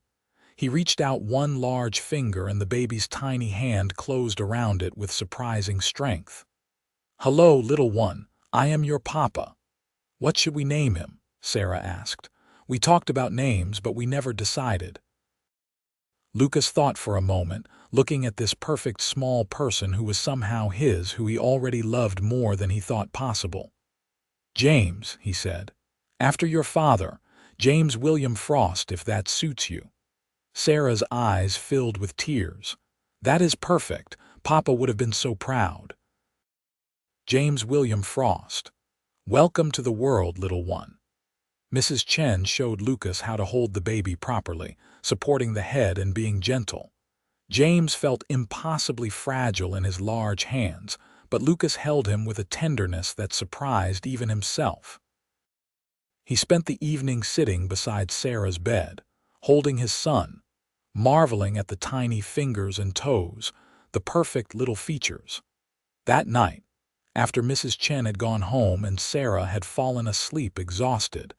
He reached out one large finger and the baby's tiny hand closed around it with surprising strength. "Hello, little one. I am your papa." "What should we name him?" Sarah asked. "We talked about names, but we never decided." Lucas thought for a moment, looking at this perfect small person who was somehow his, who he already loved more than he thought possible. "James," he said. "After your father, James William Frost, if that suits you." Sarah's eyes filled with tears. "That is perfect. Papa would have been so proud." James William Frost. "Welcome to the world, little one." Mrs. Chen showed Lucas how to hold the baby properly, supporting the head and being gentle. James felt impossibly fragile in his large hands, but Lucas held him with a tenderness that surprised even himself. He spent the evening sitting beside Sarah's bed, holding his son, marveling at the tiny fingers and toes, the perfect little features. That night, after Mrs. Chen had gone home and Sarah had fallen asleep exhausted,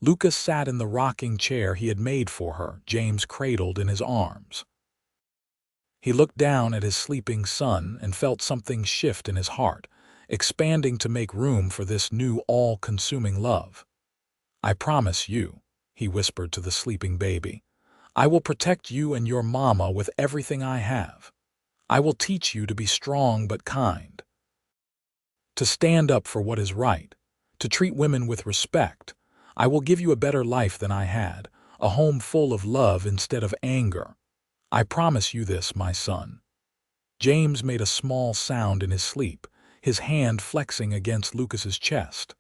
Lucas sat in the rocking chair he had made for her, James cradled in his arms. He looked down at his sleeping son and felt something shift in his heart, expanding to make room for this new all-consuming love. "I promise you," he whispered to the sleeping baby, "I will protect you and your mama with everything I have. I will teach you to be strong but kind, to stand up for what is right, to treat women with respect. I will give you a better life than I had, a home full of love instead of anger. I promise you this, my son." James made a small sound in his sleep, his hand flexing against Lucas's chest.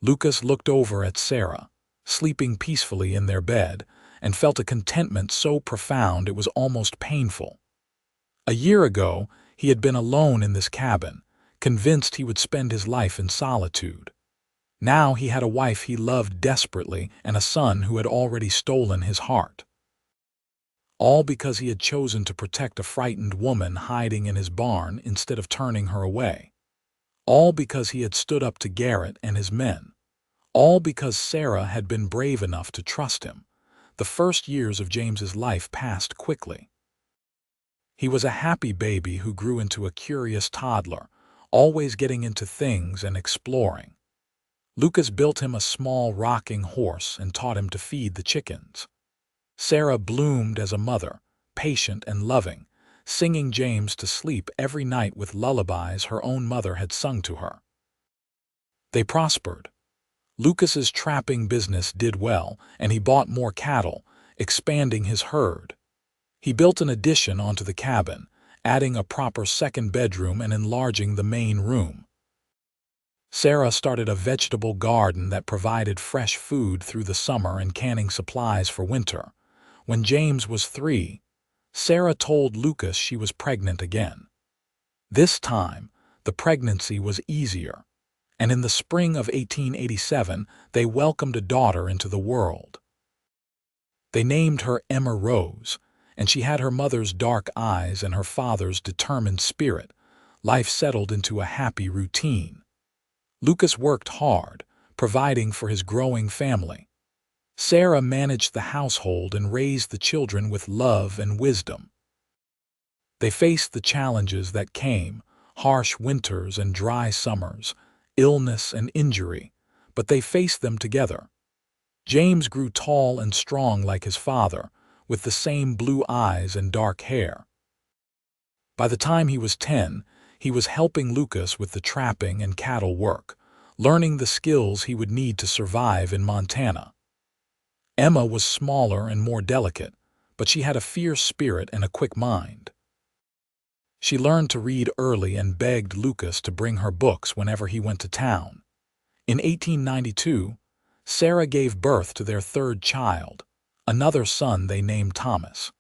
Lucas looked over at Sarah, sleeping peacefully in their bed, and felt a contentment so profound it was almost painful. A year ago, he had been alone in this cabin, convinced he would spend his life in solitude. Now he had a wife he loved desperately and a son who had already stolen his heart. All because he had chosen to protect a frightened woman hiding in his barn instead of turning her away. All because he had stood up to Garrett and his men. All because Sarah had been brave enough to trust him. The first years of James's life passed quickly. He was a happy baby who grew into a curious toddler, always getting into things and exploring. Lucas built him a small rocking horse and taught him to feed the chickens. Sarah bloomed as a mother, patient and loving, singing James to sleep every night with lullabies her own mother had sung to her. They prospered. Lucas's trapping business did well, and he bought more cattle, expanding his herd. He built an addition onto the cabin, adding a proper second bedroom and enlarging the main room. Sarah started a vegetable garden that provided fresh food through the summer and canning supplies for winter. When James was 3, Sarah told Lucas she was pregnant again. This time, the pregnancy was easier, and in the spring of 1887, they welcomed a daughter into the world. They named her Emma Rose, and she had her mother's dark eyes and her father's determined spirit. Life settled into a happy routine. Lucas worked hard, providing for his growing family. Sarah managed the household and raised the children with love and wisdom. They faced the challenges that came, harsh winters and dry summers, illness and injury, but they faced them together. James grew tall and strong like his father, with the same blue eyes and dark hair. By the time he was 10, he was helping Lucas with the trapping and cattle work, learning the skills he would need to survive in Montana. Emma was smaller and more delicate, but she had a fierce spirit and a quick mind. She learned to read early and begged Lucas to bring her books whenever he went to town. In 1892, Sarah gave birth to their third child, another son they named Thomas.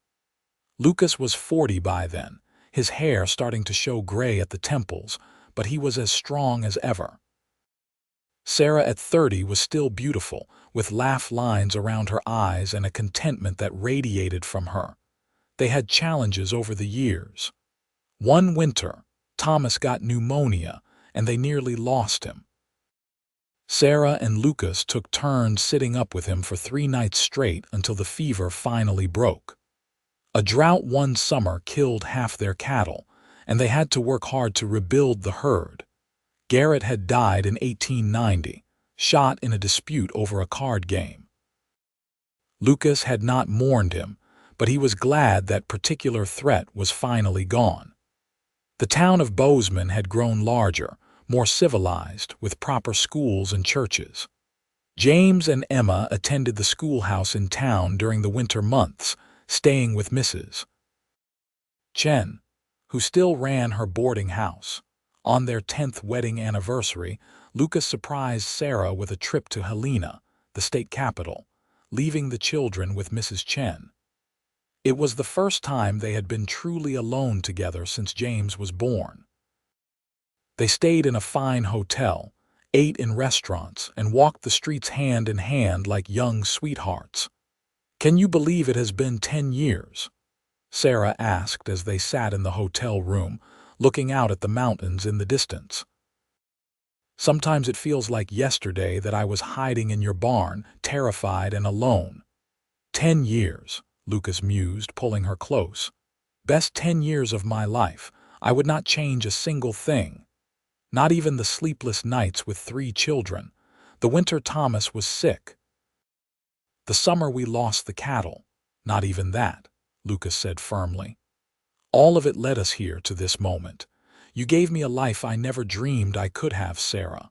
Lucas was 40 by then, his hair starting to show gray at the temples, but he was as strong as ever. Sarah at 30 was still beautiful, with laugh lines around her eyes and a contentment that radiated from her. They had challenges over the years. One winter, Thomas got pneumonia, and they nearly lost him. Sarah and Lucas took turns sitting up with him for 3 nights straight until the fever finally broke. A drought one summer killed half their cattle, and they had to work hard to rebuild the herd. Garrett had died in 1890, shot in a dispute over a card game. Lucas had not mourned him, but he was glad that particular threat was finally gone. The town of Bozeman had grown larger, more civilized, with proper schools and churches. James and Emma attended the schoolhouse in town during the winter months, staying with Mrs. Chen, who still ran her boarding house. On their 10th wedding anniversary, Lucas surprised Sarah with a trip to Helena, the state capital, leaving the children with Mrs. Chen. It was the first time they had been truly alone together since James was born. They stayed in a fine hotel, ate in restaurants, and walked the streets hand in hand like young sweethearts. "Can you believe it has been 10 years?" Sarah asked as they sat in the hotel room, looking out at the mountains in the distance. "Sometimes it feels like yesterday that I was hiding in your barn, terrified and alone." 10 years, Lucas mused, pulling her close. "Best 10 years of my life. I would not change a single thing. Not even the sleepless nights with 3 children. The winter Thomas was sick. The summer we lost the cattle. Not even that," Lucas said firmly. "All of it led us here to this moment. You gave me a life I never dreamed I could have, Sarah.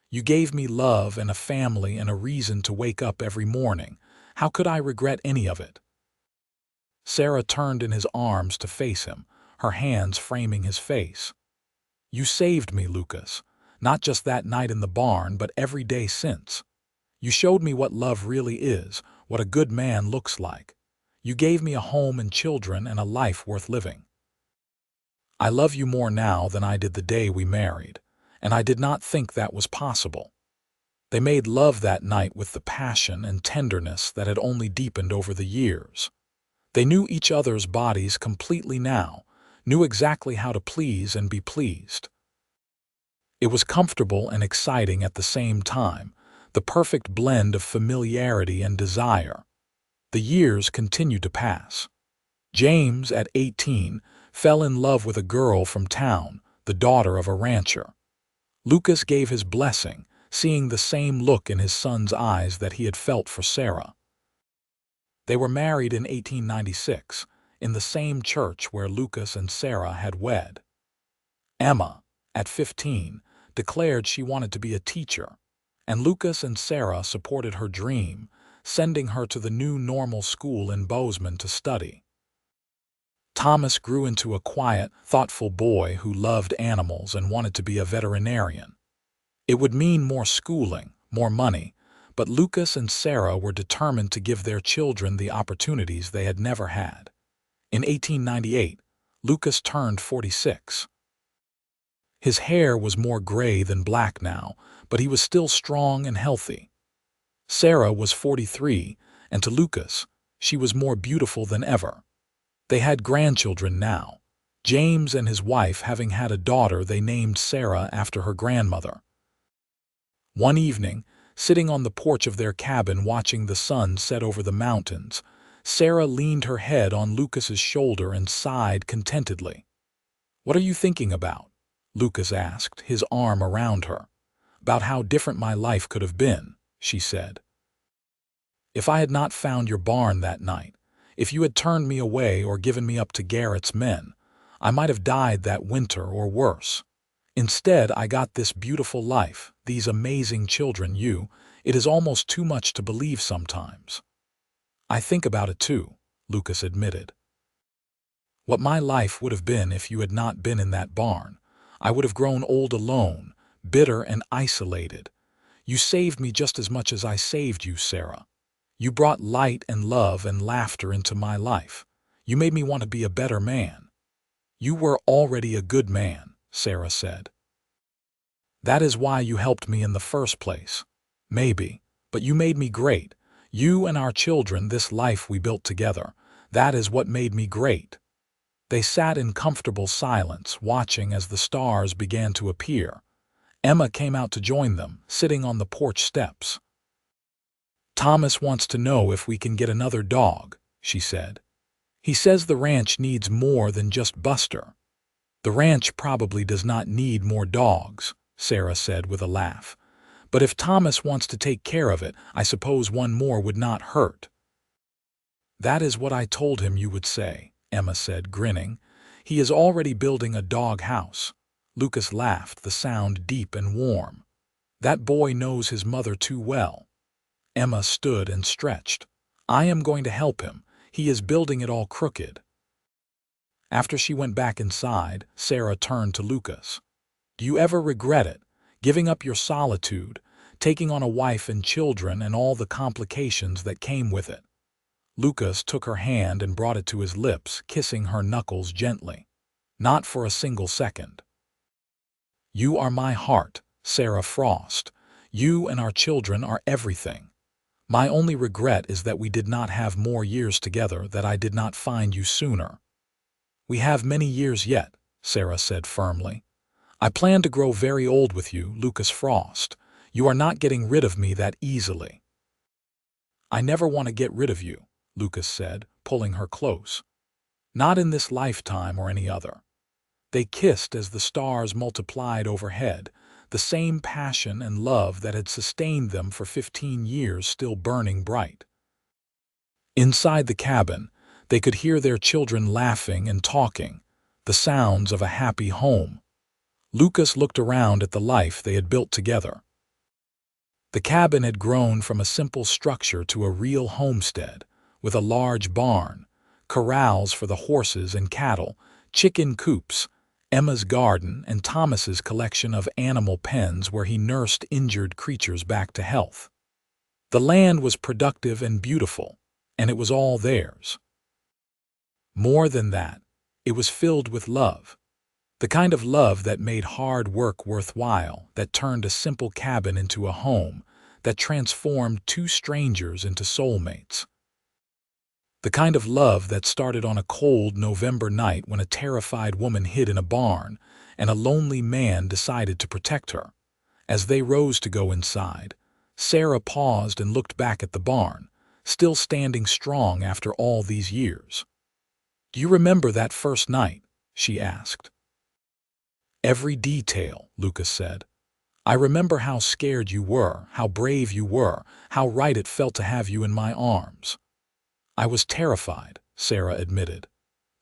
You gave me love and a family and a reason to wake up every morning. How could I regret any of it?" Sarah turned in his arms to face him, her hands framing his face. "You saved me, Lucas. Not just that night in the barn, but every day since. You showed me what love really is, what a good man looks like. You gave me a home and children and a life worth living. I love you more now than I did the day we married, and I did not think that was possible." They made love that night with the passion and tenderness that had only deepened over the years. They knew each other's bodies completely now, knew exactly how to please and be pleased. It was comfortable and exciting at the same time, the perfect blend of familiarity and desire. The years continued to pass. James, at 18, fell in love with a girl from town, the daughter of a rancher. Lucas gave his blessing, seeing the same look in his son's eyes that he had felt for Sarah. They were married in 1896, in the same church where Lucas and Sarah had wed. Emma, at 15, declared she wanted to be a teacher, and Lucas and Sarah supported her dream, sending her to the new normal school in Bozeman to study. Thomas grew into a quiet, thoughtful boy who loved animals and wanted to be a veterinarian. It would mean more schooling, more money, but Lucas and Sarah were determined to give their children the opportunities they had never had. In 1898, Lucas turned 46. His hair was more gray than black now, but he was still strong and healthy. Sarah was 43, and to Lucas, she was more beautiful than ever. They had grandchildren now, James and his wife having had a daughter they named Sarah after her grandmother. One evening, sitting on the porch of their cabin watching the sun set over the mountains, Sarah leaned her head on Lucas's shoulder and sighed contentedly. "What are you thinking about?" Lucas asked, his arm around her. "About how different my life could have been," she said. "If I had not found your barn that night, if you had turned me away or given me up to Garrett's men, I might have died that winter or worse. Instead, I got this beautiful life, these amazing children, it is almost too much to believe sometimes." "I think about it too," Lucas admitted. "What my life would have been if you had not been in that barn. I would have grown old alone, bitter and isolated. You saved me just as much as I saved you, Sarah. You brought light and love and laughter into my life. You made me want to be a better man." "You were already a good man," Sarah said. "That is why you helped me in the first place. Maybe, but you made me great. You and our children, this life we built together, that is what made me great." They sat in comfortable silence, watching as the stars began to appear. Emma came out to join them, sitting on the porch steps. "Thomas wants to know if we can get another dog," she said. "He says the ranch needs more than just Buster." "The ranch probably does not need more dogs," Sarah said with a laugh. "But if Thomas wants to take care of it, I suppose one more would not hurt." "That is what I told him you would say," Emma said, grinning. "He is already building a dog house. Lucas laughed, the sound deep and warm. That boy knows his mother too well. Emma stood and stretched. I am going to help him. He is building it all crooked. After she went back inside, Sarah turned to Lucas. Do you ever regret it? Giving up your solitude, taking on a wife and children and all the complications that came with it? Lucas took her hand and brought it to his lips, kissing her knuckles gently. Not for a single second. You are my heart, Sarah Frost. You and our children are everything. My only regret is that we did not have more years together, that I did not find you sooner. We have many years yet, Sarah said firmly. I plan to grow very old with you, Lucas Frost. You are not getting rid of me that easily. I never want to get rid of you, Lucas said, pulling her close. Not in this lifetime or any other. They kissed as the stars multiplied overhead, the same passion and love that had sustained them for 15 years still burning bright. Inside the cabin, they could hear their children laughing and talking, the sounds of a happy home. Lucas looked around at the life they had built together. The cabin had grown from a simple structure to a real homestead, with a large barn, corrals for the horses and cattle, chicken coops, Emma's garden, and Thomas's collection of animal pens where he nursed injured creatures back to health. The land was productive and beautiful, and it was all theirs. More than that, it was filled with love. The kind of love that made hard work worthwhile, that turned a simple cabin into a home, that transformed two strangers into soulmates. The kind of love that started on a cold November night when a terrified woman hid in a barn and a lonely man decided to protect her. As they rose to go inside, Sarah paused and looked back at the barn, still standing strong after all these years. Do you remember that first night? She asked. Every detail, Lucas said. I remember how scared you were, how brave you were, how right it felt to have you in my arms. I was terrified, Sarah admitted.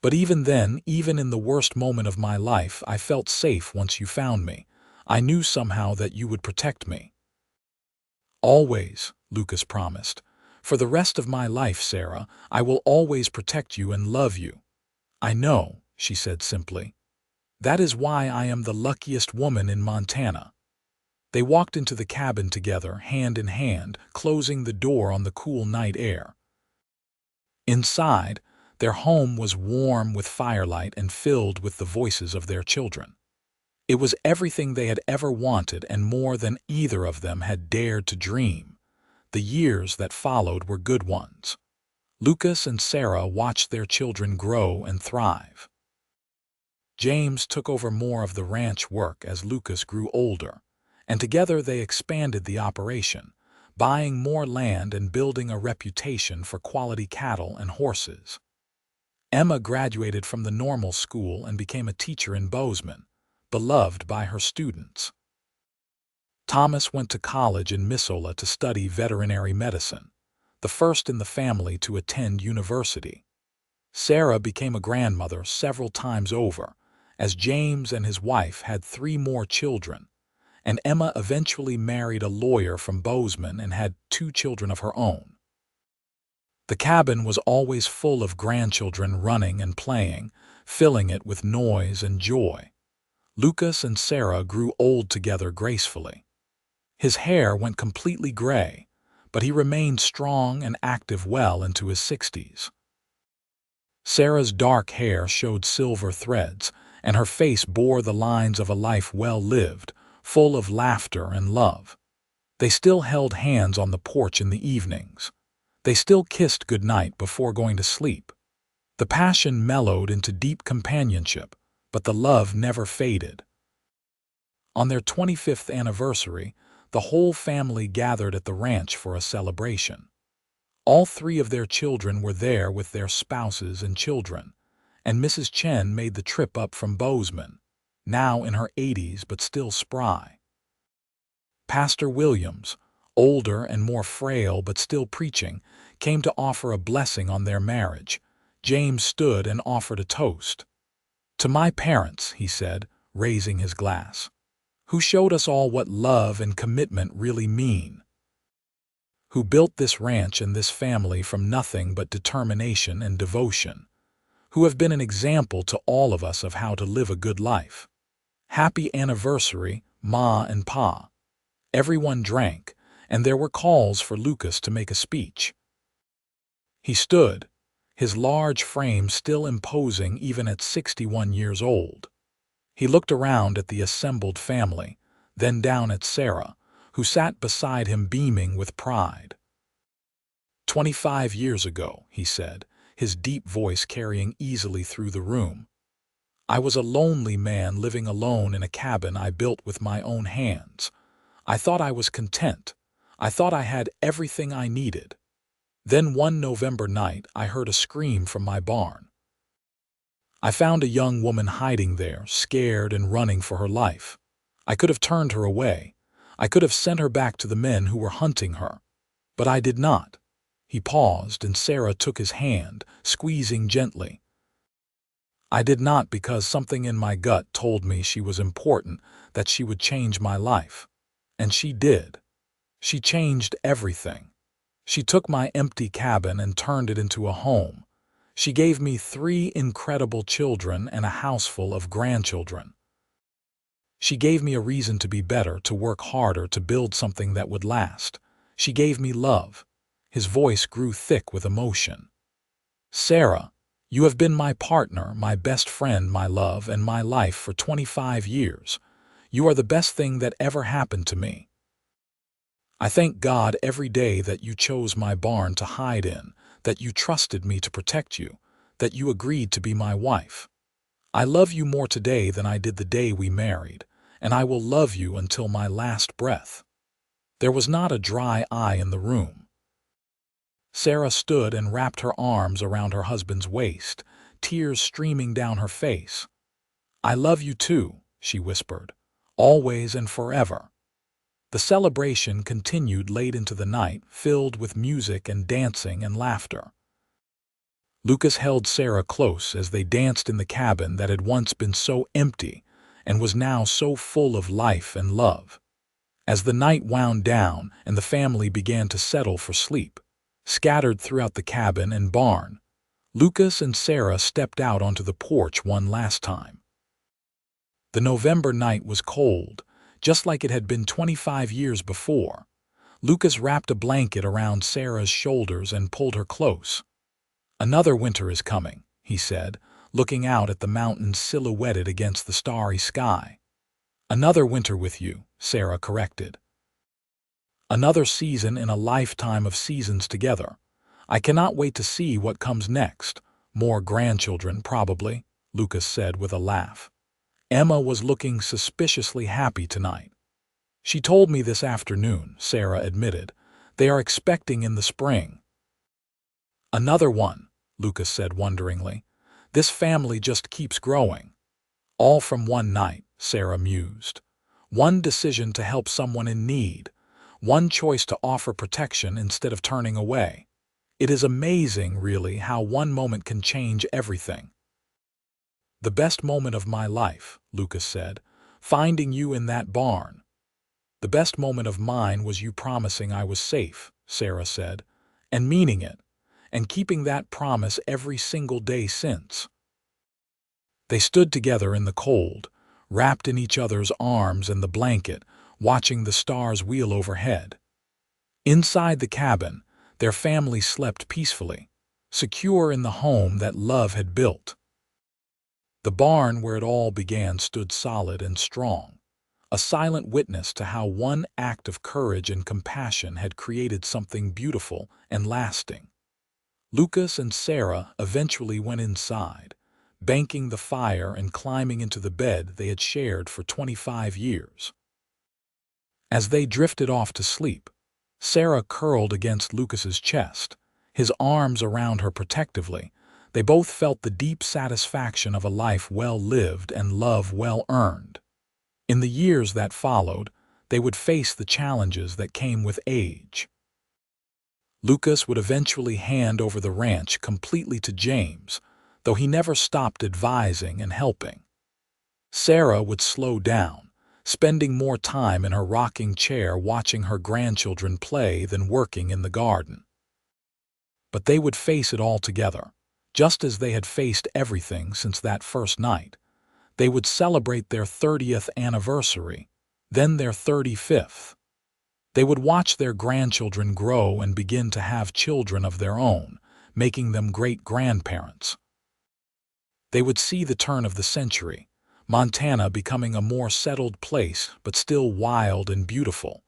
But even then, even in the worst moment of my life, I felt safe once you found me. I knew somehow that you would protect me. Always, Lucas promised. For the rest of my life, Sarah, I will always protect you and love you. I know, she said simply. That is why I am the luckiest woman in Montana. They walked into the cabin together, hand in hand, closing the door on the cool night air. Inside, their home was warm with firelight and filled with the voices of their children. It was everything they had ever wanted and more than either of them had dared to dream. The years that followed were good ones. Lucas and Sarah watched their children grow and thrive. James took over more of the ranch work as Lucas grew older, and together they expanded the operation, buying more land and building a reputation for quality cattle and horses. Emma graduated from the normal school and became a teacher in Bozeman, beloved by her students. Thomas went to college in Missoula to study veterinary medicine, the first in the family to attend university. Sarah became a grandmother several times over, as James and his wife had 3 more children, and Emma eventually married a lawyer from Bozeman and had 2 children of her own. The cabin was always full of grandchildren running and playing, filling it with noise and joy. Lucas and Sarah grew old together gracefully. His hair went completely gray, but he remained strong and active well into his 60s. Sarah's dark hair showed silver threads, and her face bore the lines of a life well lived, full of laughter and love. They still held hands on the porch in the evenings. They still kissed goodnight before going to sleep. The passion mellowed into deep companionship, but the love never faded. On their 25th anniversary, the whole family gathered at the ranch for a celebration. All 3 of their children were there with their spouses and children, and Mrs. Chen made the trip up from Bozeman, now in her 80s but still spry. Pastor Williams, older and more frail but still preaching, came to offer a blessing on their marriage. James stood and offered a toast. To my parents, he said, raising his glass. Who showed us all what love and commitment really mean. Who built this ranch and this family from nothing but determination and devotion. Who have been an example to all of us of how to live a good life. Happy anniversary, Ma and Pa. Everyone drank, and there were calls for Lucas to make a speech. He stood, his large frame still imposing even at 61 years old. He looked around at the assembled family, then down at Sarah, who sat beside him beaming with pride. 25 years ago, he said, his deep voice carrying easily through the room. I was a lonely man living alone in a cabin I built with my own hands. I thought I was content. I thought I had everything I needed. Then one November night, I heard a scream from my barn. I found a young woman hiding there, scared and running for her life. I could have turned her away. I could have sent her back to the men who were hunting her. But I did not. He paused, and Sarah took his hand, squeezing gently. I did not because something in my gut told me she was important, that she would change my life. And she did. She changed everything. She took my empty cabin and turned it into a home. She gave me 3 incredible children and a house full of grandchildren. She gave me a reason to be better, to work harder, to build something that would last. She gave me love. His voice grew thick with emotion. Sarah, you have been my partner, my best friend, my love, and my life for 25 years. You are the best thing that ever happened to me. I thank God every day that you chose my barn to hide in, that you trusted me to protect you, that you agreed to be my wife. I love you more today than I did the day we married, and I will love you until my last breath. There was not a dry eye in the room. Sarah stood and wrapped her arms around her husband's waist, tears streaming down her face. I love you too, she whispered, always and forever. The celebration continued late into the night, filled with music and dancing and laughter. Lucas held Sarah close as they danced in the cabin that had once been so empty and was now so full of life and love. As the night wound down and the family began to settle for sleep, scattered throughout the cabin and barn, Lucas and Sarah stepped out onto the porch one last time. The November night was cold, just like it had been 25 years before. Lucas wrapped a blanket around Sarah's shoulders and pulled her close. Another winter is coming, he said, looking out at the mountains silhouetted against the starry sky. Another winter with you, Sarah corrected. Another season in a lifetime of seasons together. I cannot wait to see what comes next. More grandchildren, probably, Lucas said with a laugh. Emma was looking suspiciously happy tonight. She told me this afternoon, Sarah admitted. They are expecting in the spring. Another one, Lucas said wonderingly. This family just keeps growing. All from one night, Sarah mused. One decision to help someone in need. One choice to offer protection instead of turning away. It is amazing, really, how one moment can change everything. The best moment of my life, Lucas said, finding you in that barn. The best moment of mine was you promising I was safe, Sarah said, and meaning it, and keeping that promise every single day since. They stood together in the cold, wrapped in each other's arms and the blanket, watching the stars wheel overhead. Inside the cabin, their family slept peacefully, secure in the home that love had built. The barn where it all began stood solid and strong, a silent witness to how one act of courage and compassion had created something beautiful and lasting. Lucas and Sarah eventually went inside, banking the fire and climbing into the bed they had shared for 25 years. As they drifted off to sleep, Sarah curled against Lucas's chest, his arms around her protectively. They both felt the deep satisfaction of a life well lived and love well earned. In the years that followed, they would face the challenges that came with age. Lucas would eventually hand over the ranch completely to James, though he never stopped advising and helping. Sarah would slow down, spending more time in her rocking chair watching her grandchildren play than working in the garden. But they would face it all together, just as they had faced everything since that first night. They would celebrate their 30th anniversary, then their 35th. They would watch their grandchildren grow and begin to have children of their own, making them great-grandparents. They would see the turn of the century, Montana becoming a more settled place but still wild and beautiful.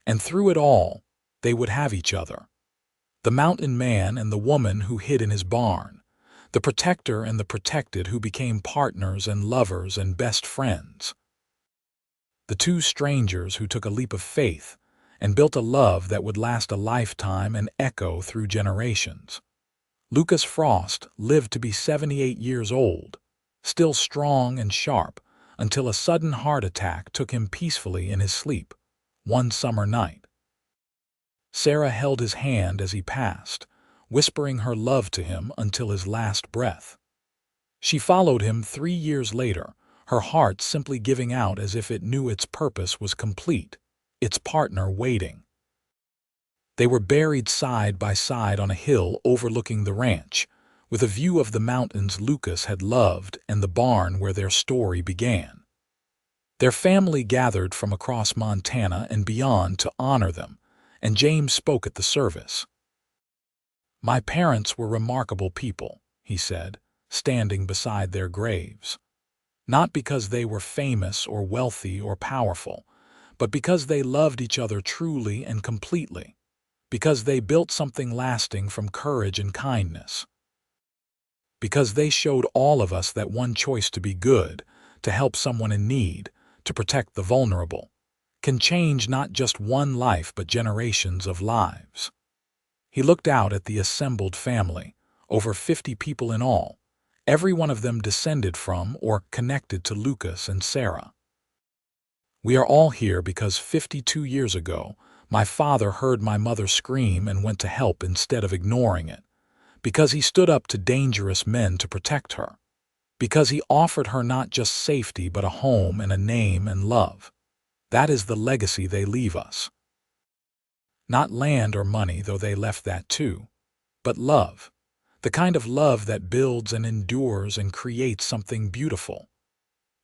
And through it all, they would have each other. The mountain man and the woman who hid in his barn, the protector and the protected who became partners and lovers and best friends. The two strangers who took a leap of faith and built a love that would last a lifetime and echo through generations. Lucas Frost lived to be 78 years old, still strong and sharp, until a sudden heart attack took him peacefully in his sleep, one summer night. Sarah held his hand as he passed, whispering her love to him until his last breath. She followed him 3 years later, her heart simply giving out as if it knew its purpose was complete, its partner waiting. They were buried side by side on a hill overlooking the ranch, with a view of the mountains Lucas had loved and the barn where their story began. Their family gathered from across Montana and beyond to honor them, and James spoke at the service. "My parents were remarkable people," he said, standing beside their graves. "Not because they were famous or wealthy or powerful, but because they loved each other truly and completely, because they built something lasting from courage and kindness, because they showed all of us that one choice to be good, to help someone in need, to protect the vulnerable, can change not just one life but generations of lives." He looked out at the assembled family, over 50 people in all, every one of them descended from or connected to Lucas and Sarah. "We are all here because 52 years ago, my father heard my mother scream and went to help instead of ignoring it, because he stood up to dangerous men to protect her, because he offered her not just safety but a home and a name and love. That is the legacy they leave us. Not land or money, though they left that too, but love, the kind of love that builds and endures and creates something beautiful."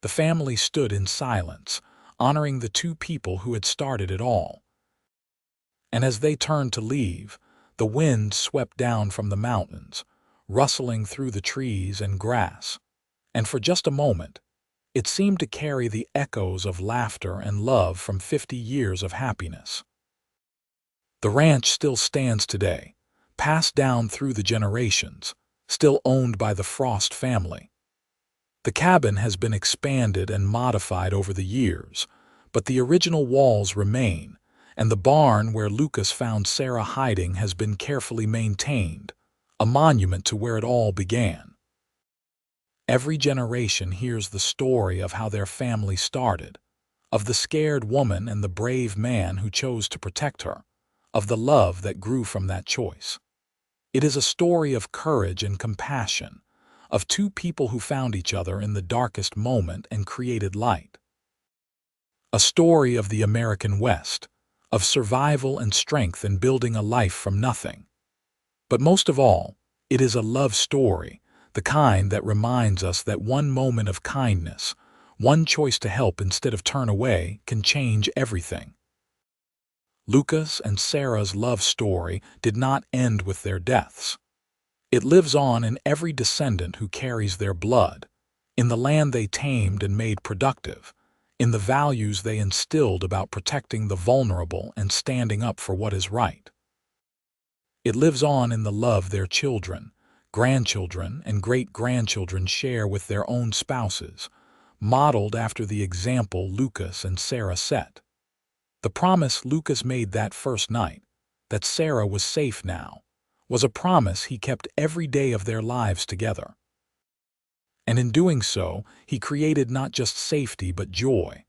The family stood in silence, honoring the two people who had started it all. And as they turned to leave, the wind swept down from the mountains, rustling through the trees and grass, and for just a moment, it seemed to carry the echoes of laughter and love from 50 years of happiness. The ranch still stands today, passed down through the generations, still owned by the Frost family. The cabin has been expanded and modified over the years, but the original walls remain, and the barn where Lucas found Sarah hiding has been carefully maintained, a monument to where it all began. Every generation hears the story of how their family started, of the scared woman and the brave man who chose to protect her, of the love that grew from that choice. It is a story of courage and compassion, of two people who found each other in the darkest moment and created light. A story of the American West, of survival and strength in building a life from nothing. But most of all, it is a love story, the kind that reminds us that one moment of kindness, one choice to help instead of turn away, can change everything. Lucas and Sarah's love story did not end with their deaths. It lives on in every descendant who carries their blood, in the land they tamed and made productive, in the values they instilled about protecting the vulnerable and standing up for what is right. It lives on in the love their children, grandchildren, and great-grandchildren share with their own spouses, modeled after the example Lucas and Sarah set. The promise Lucas made that first night, that Sarah was safe now, was a promise he kept every day of their lives together. And in doing so, he created not just safety but joy,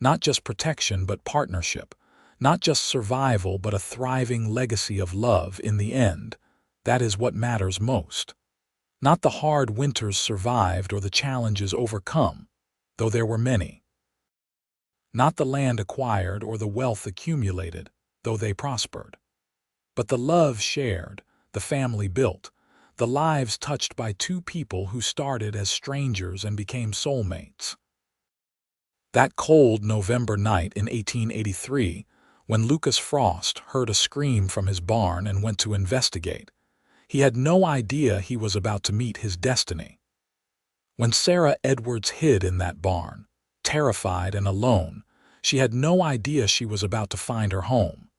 not just protection but partnership, not just survival but a thriving legacy of love in the end. That is what matters most. Not the hard winters survived or the challenges overcome, though there were many. Not the land acquired or the wealth accumulated, though they prospered. But the love shared, the family built, the lives touched by two people who started as strangers and became soulmates. That cold November night in 1883, when Lucas Frost heard a scream from his barn and went to investigate, he had no idea he was about to meet his destiny. When Sarah Edwards hid in that barn, terrified and alone, she had no idea she was about to find her home.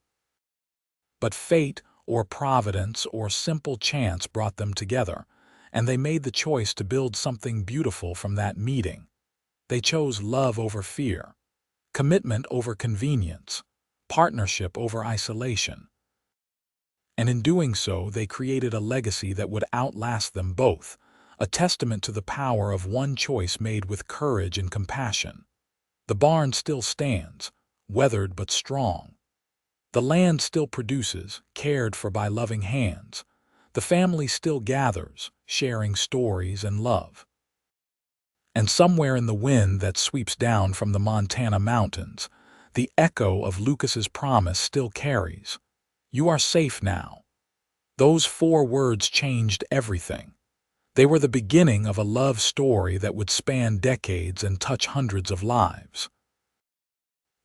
But fate or providence or simple chance brought them together, and they made the choice to build something beautiful from that meeting. They chose love over fear, commitment over convenience, partnership over isolation. And in doing so, they created a legacy that would outlast them both, a testament to the power of one choice made with courage and compassion. The barn still stands, weathered but strong. The land still produces, cared for by loving hands. The family still gathers, sharing stories and love. And somewhere in the wind that sweeps down from the Montana mountains, the echo of Lucas's promise still carries. You are safe now. Those 4 words changed everything. They were the beginning of a love story that would span decades and touch hundreds of lives.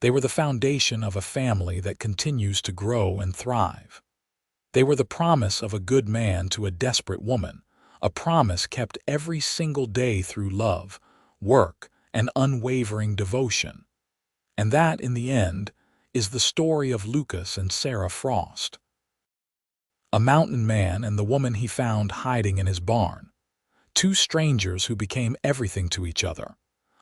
They were the foundation of a family that continues to grow and thrive. They were the promise of a good man to a desperate woman, a promise kept every single day through love, work, and unwavering devotion. And that, in the end, is the story of Lucas and Sarah Frost. A mountain man and the woman he found hiding in his barn. 2 strangers who became everything to each other.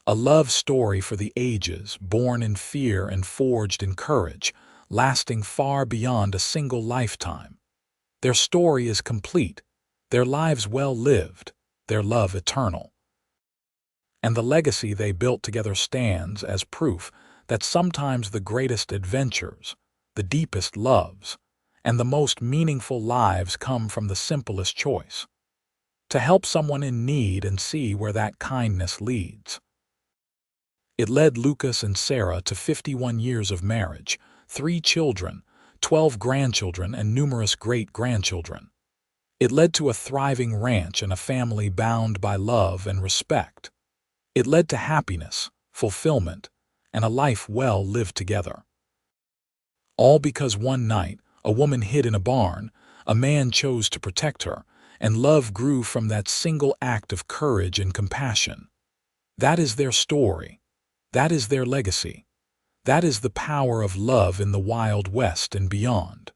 A love story for the ages, born in fear and forged in courage, lasting far beyond a single lifetime. Their story is complete, their lives well lived, their love eternal. And the legacy they built together stands as proof that sometimes the greatest adventures, the deepest loves, and the most meaningful lives come from the simplest choice: to help someone in need and see where that kindness leads. It led Lucas and Sarah to 51 years of marriage, 3 children, 12 grandchildren, and numerous great-grandchildren. It led to a thriving ranch and a family bound by love and respect. It led to happiness, fulfillment, and a life well lived together. All because one night, a woman hid in a barn, a man chose to protect her, and love grew from that single act of courage and compassion. That is their story. That is their legacy. That is the power of love in the Wild West and beyond.